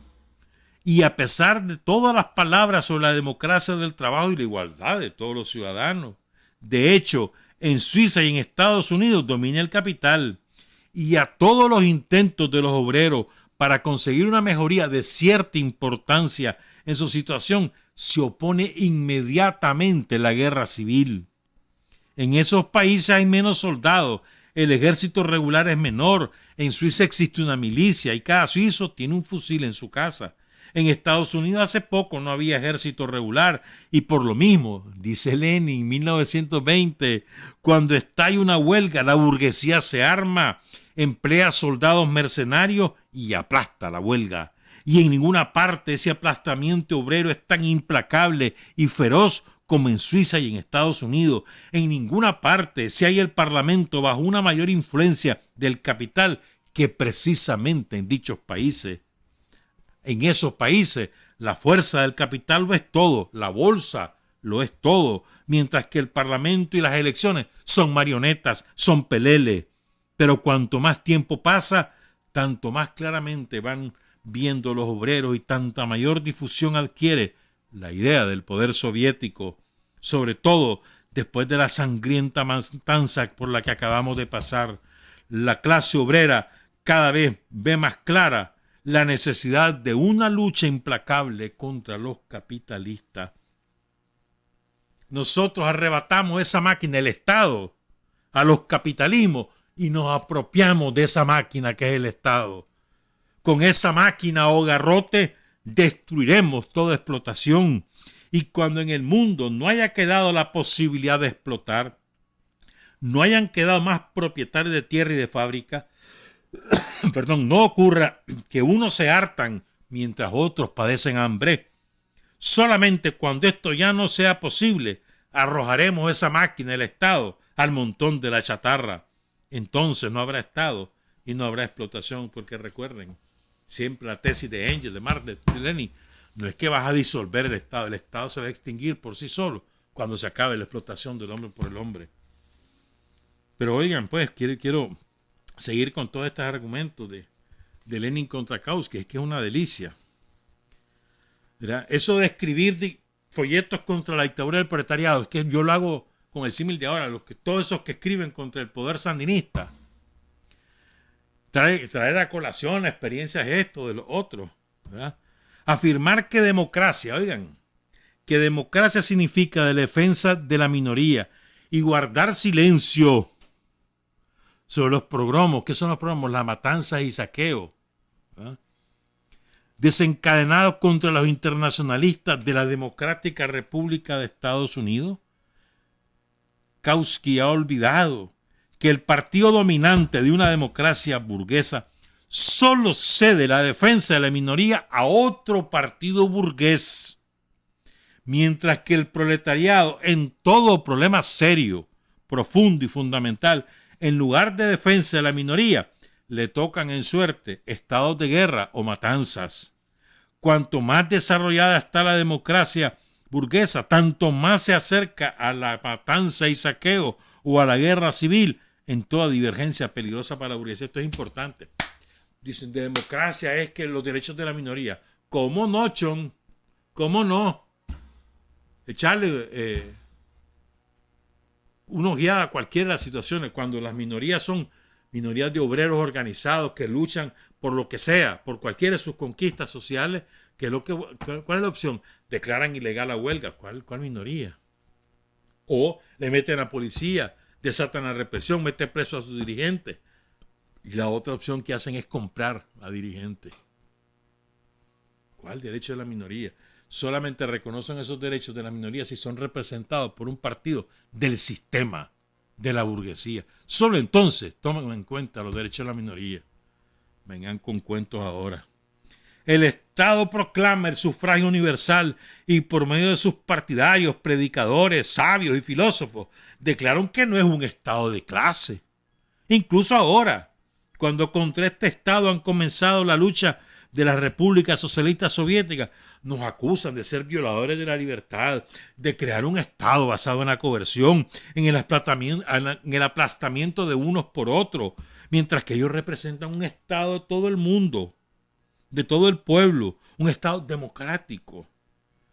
y a pesar de todas las palabras sobre la democracia del trabajo y la igualdad de todos los ciudadanos. De hecho, en Suiza y en Estados Unidos domina el capital, y a todos los intentos de los obreros para conseguir una mejoría de cierta importancia en su situación se opone inmediatamente la guerra civil. En esos países hay menos soldados, el ejército regular es menor, en Suiza existe una milicia y cada suizo tiene un fusil en su casa. En Estados Unidos hace poco no había ejército regular y por lo mismo, dice Lenin en 1920, cuando estalla una huelga, la burguesía se arma, emplea soldados mercenarios y aplasta la huelga. Y en ninguna parte ese aplastamiento obrero es tan implacable y feroz como en Suiza y en Estados Unidos. En ninguna parte se halla el Parlamento bajo una mayor influencia del capital que precisamente en dichos países. En esos países la fuerza del capital lo es todo, la bolsa lo es todo, mientras que el Parlamento y las elecciones son marionetas, son peleles. Pero cuanto más tiempo pasa, tanto más claramente van viendo los obreros y tanta mayor difusión adquiere la idea del poder soviético, sobre todo después de la sangrienta matanza por la que acabamos de pasar. La clase obrera cada vez ve más clara la necesidad de una lucha implacable contra los capitalistas. Nosotros arrebatamos esa máquina, el Estado, a los capitalismos y nos apropiamos de esa máquina que es el Estado. Con esa máquina o garrote destruiremos toda explotación y cuando en el mundo no haya quedado la posibilidad de explotar, no hayan quedado más propietarios de tierra y de fábrica, no ocurra que unos se hartan mientras otros padecen hambre. Solamente cuando esto ya no sea posible, arrojaremos esa máquina, el Estado, al montón de la chatarra. Entonces no habrá Estado y no habrá explotación, porque recuerden, siempre la tesis de Engels, de Marx, de Lenin, no es que vas a disolver el Estado se va a extinguir por sí solo cuando se acabe la explotación del hombre por el hombre. Pero oigan, pues, quiero seguir con todos estos argumentos de Lenin contra Kautsky, es que es una delicia. ¿Verdad? Eso de escribir folletos contra la dictadura del proletariado, es que yo lo hago con el símil de ahora, todos esos que escriben contra el poder sandinista, traer a colación la experiencia de esto, de los otros, ¿verdad? Afirmar que democracia, oigan, que democracia significa la defensa de la minoría y guardar silencio sobre los progromos. ¿Qué son los progromos? La matanza y saqueo, ¿verdad? Desencadenados contra los internacionalistas de la Democrática República de Estados Unidos. Kautsky ha olvidado que el partido dominante de una democracia burguesa solo cede la defensa de la minoría a otro partido burgués, mientras que el proletariado en todo problema serio, profundo y fundamental, en lugar de defensa de la minoría, le tocan en suerte estados de guerra o matanzas. Cuanto más desarrollada está la democracia burguesa, tanto más se acerca a la matanza y saqueo o a la guerra civil en toda divergencia peligrosa para la burguesía. Esto es importante. Dicen, de democracia es que los derechos de la minoría. ¿Cómo no, Chon? ¿Cómo no? Echarle una ojeada a cualquiera de las situaciones cuando las minorías son minorías de obreros organizados que luchan por lo que sea, por cualquiera de sus conquistas sociales. ¿Cuál es la opción? Declaran ilegal la huelga. ¿Cuál minoría? O le meten a la policía, desatan la represión, meten preso a sus dirigentes. Y la otra opción que hacen es comprar a dirigentes. ¿Cuál derecho de la minoría? Solamente reconocen esos derechos de la minoría si son representados por un partido del sistema de la burguesía. Solo entonces toman en cuenta los derechos de la minoría. Vengan con cuentos ahora. El Estado proclama el sufragio universal y por medio de sus partidarios, predicadores, sabios y filósofos, declaran que no es un Estado de clase. Incluso ahora, cuando contra este Estado han comenzado la lucha de las repúblicas socialistas soviéticas, nos acusan de ser violadores de la libertad, de crear un Estado basado en la coerción, en el aplastamiento de unos por otros, mientras que ellos representan un Estado de todo el mundo, de todo el pueblo, un Estado democrático.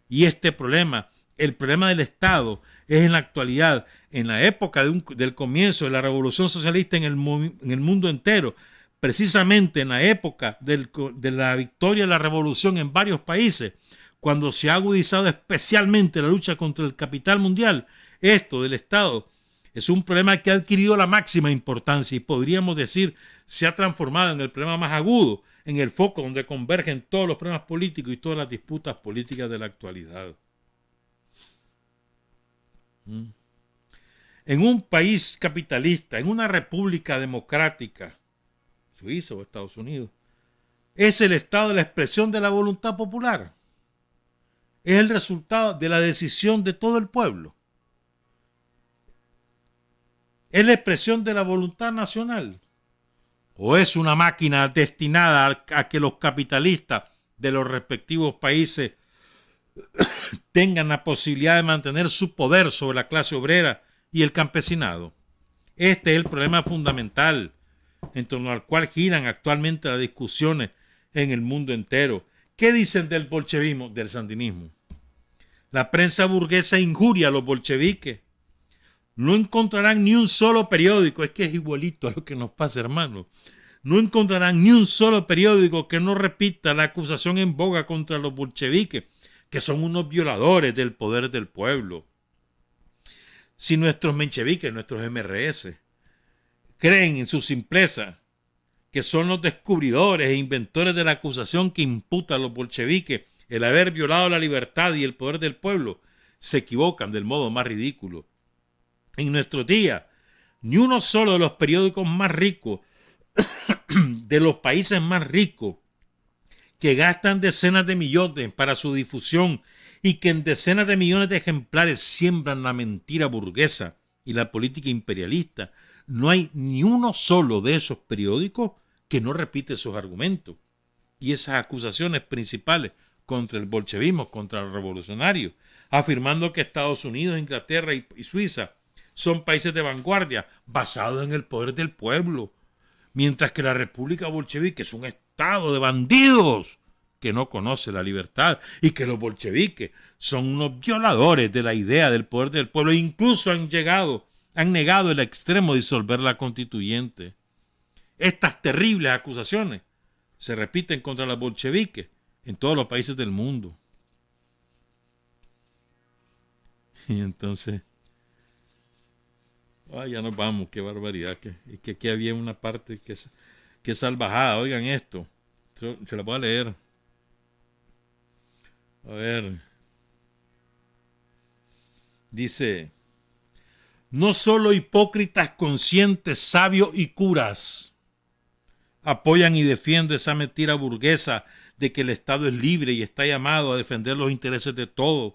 Y este problema, el problema del Estado, es en la actualidad, en la época del comienzo de la revolución socialista en el mundo entero, precisamente en la época de la victoria de la revolución en varios países, cuando se ha agudizado especialmente la lucha contra el capital mundial, esto del Estado es un problema que ha adquirido la máxima importancia y podríamos decir se ha transformado en el problema más agudo, en el foco donde convergen todos los problemas políticos y todas las disputas políticas de la actualidad. En un país capitalista, en una república democrática, Suiza o Estados Unidos, es el Estado la expresión de la voluntad popular. Es el resultado de la decisión de todo el pueblo. ¿Es la expresión de la voluntad nacional? ¿O es una máquina destinada a que los capitalistas de los respectivos países tengan la posibilidad de mantener su poder sobre la clase obrera y el campesinado? Este es el problema fundamental en torno al cual giran actualmente las discusiones en el mundo entero. ¿Qué dicen del bolchevismo, del sandinismo? La prensa burguesa injuria a los bolcheviques. No encontrarán ni un solo periódico, es que es igualito a lo que nos pasa, hermano. No encontrarán ni un solo periódico que no repita la acusación en boga contra los bolcheviques, que son unos violadores del poder del pueblo. Si nuestros mencheviques, nuestros MRS, creen en su simpleza que son los descubridores e inventores de la acusación que imputa a los bolcheviques el haber violado la libertad y el poder del pueblo, se equivocan del modo más ridículo. En nuestros días, ni uno solo de los periódicos más ricos, de los países más ricos, que gastan decenas de millones para su difusión y que en decenas de millones de ejemplares siembran la mentira burguesa y la política imperialista, no hay ni uno solo de esos periódicos que no repite esos argumentos y esas acusaciones principales contra el bolchevismo, contra los revolucionarios, afirmando que Estados Unidos, Inglaterra y Suiza son países de vanguardia basados en el poder del pueblo, mientras que la República Bolchevique es un estado de bandidos que no conoce la libertad y que los bolcheviques son unos violadores de la idea del poder del pueblo e incluso han negado el extremo de disolver la constituyente. Estas terribles acusaciones se repiten contra los bolcheviques en todos los países del mundo. Y entonces, ya nos vamos, qué barbaridad, que aquí había una parte que es salvajada. Oigan esto, se la voy a leer. A ver, dice: no solo hipócritas conscientes, sabios y curas apoyan y defienden esa mentira burguesa de que el Estado es libre y está llamado a defender los intereses de todos,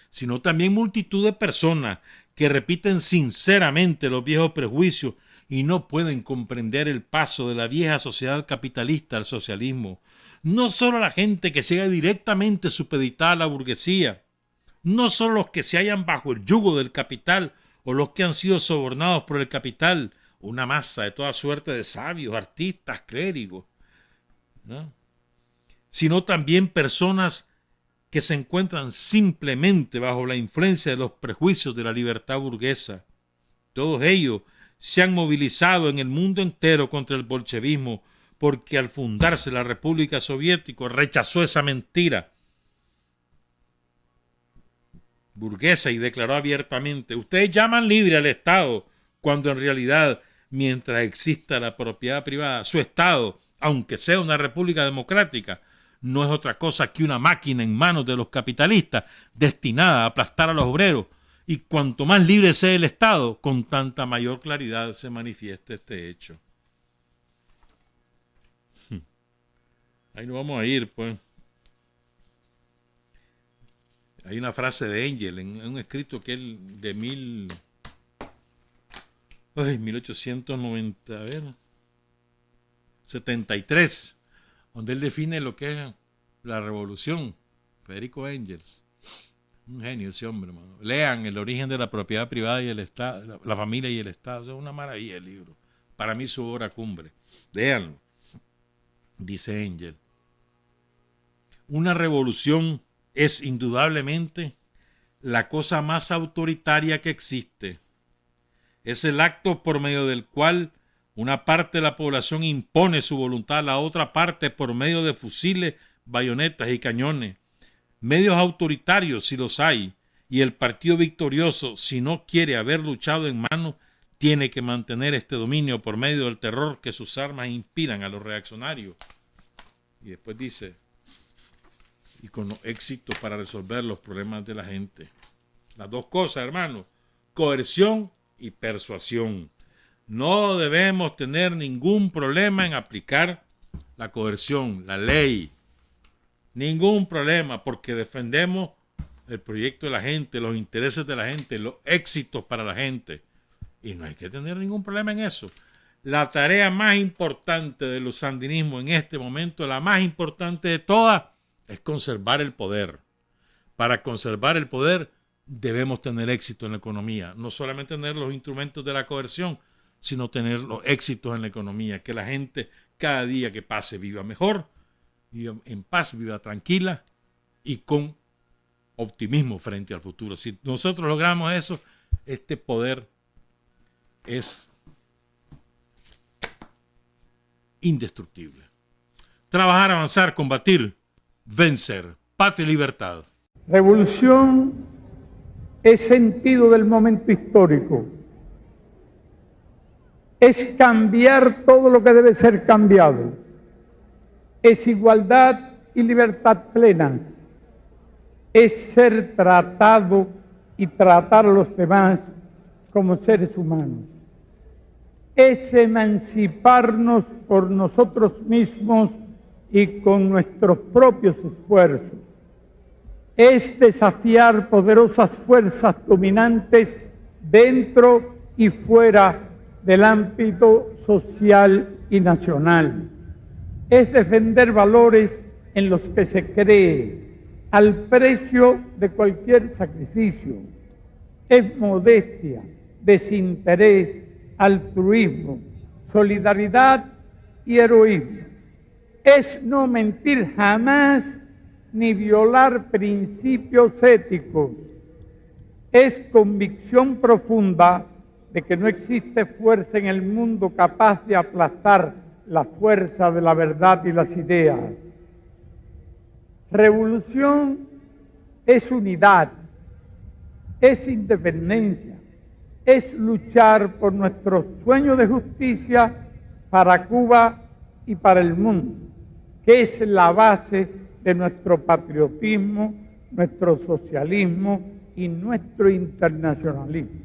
sino también multitud de personas que repiten sinceramente los viejos prejuicios y no pueden comprender el paso de la vieja sociedad capitalista al socialismo. No solo la gente que sigue directamente supeditada a la burguesía, no solo los que se hallan bajo el yugo del capital o los que han sido sobornados por el capital, una masa de toda suerte de sabios, artistas, clérigos, ¿no? Sino también personas que se encuentran simplemente bajo la influencia de los prejuicios de la libertad burguesa. Todos ellos se han movilizado en el mundo entero contra el bolchevismo porque al fundarse la República Soviética rechazó esa mentira burguesa y declaró abiertamente: ustedes llaman libre al Estado, cuando en realidad, mientras exista la propiedad privada, su Estado, aunque sea una república democrática, no es otra cosa que una máquina en manos de los capitalistas destinada a aplastar a los obreros. Y cuanto más libre sea el Estado, con tanta mayor claridad se manifiesta este hecho. Ahí nos vamos a ir, pues. Hay una frase de Engel en un escrito que él de 1890, a ver, 73, donde él define lo que es la revolución. Federico Engels, un genio ese hombre, hermano. Lean El origen de la propiedad privada y el Estado, la familia y el Estado. Es una maravilla el libro. Para mí su obra cumbre. Léanlo. Dice Engels: una revolución es indudablemente la cosa más autoritaria que existe. Es el acto por medio del cual una parte de la población impone su voluntad a la otra parte por medio de fusiles, bayonetas y cañones. Medios autoritarios, si los hay, y el partido victorioso, si no quiere haber luchado en mano, tiene que mantener este dominio por medio del terror que sus armas inspiran a los reaccionarios. Y después dice, y con éxito para resolver los problemas de la gente. Las dos cosas, hermano, coerción y persuasión. No debemos tener ningún problema en aplicar la coerción, la ley. Ningún problema, porque defendemos el proyecto de la gente, los intereses de la gente, los éxitos para la gente. Y no hay que tener ningún problema en eso. La tarea más importante de los sandinismos en este momento, la más importante de todas, es conservar el poder. Para conservar el poder debemos tener éxito en la economía. No solamente tener los instrumentos de la coerción, sino tener los éxitos en la economía. Que la gente cada día que pase viva mejor, viva en paz, viva tranquila y con optimismo frente al futuro. Si nosotros logramos eso, este poder es indestructible. Trabajar, avanzar, combatir, vencer. Patria y libertad. Revolución es sentido del momento histórico. Es cambiar todo lo que debe ser cambiado. Es igualdad y libertad plenas. Es ser tratado y tratar a los demás como seres humanos. Es emanciparnos por nosotros mismos y con nuestros propios esfuerzos. Es desafiar poderosas fuerzas dominantes dentro y fuera del ámbito social y nacional. Es defender valores en los que se cree al precio de cualquier sacrificio. Es modestia, desinterés, altruismo, solidaridad y heroísmo. Es no mentir jamás ni violar principios éticos. Es convicción profunda de que no existe fuerza en el mundo capaz de aplastar la fuerza de la verdad y las ideas. Revolución es unidad, es independencia, es luchar por nuestro sueño de justicia para Cuba y para el mundo, que es la base de nuestro patriotismo, nuestro socialismo y nuestro internacionalismo.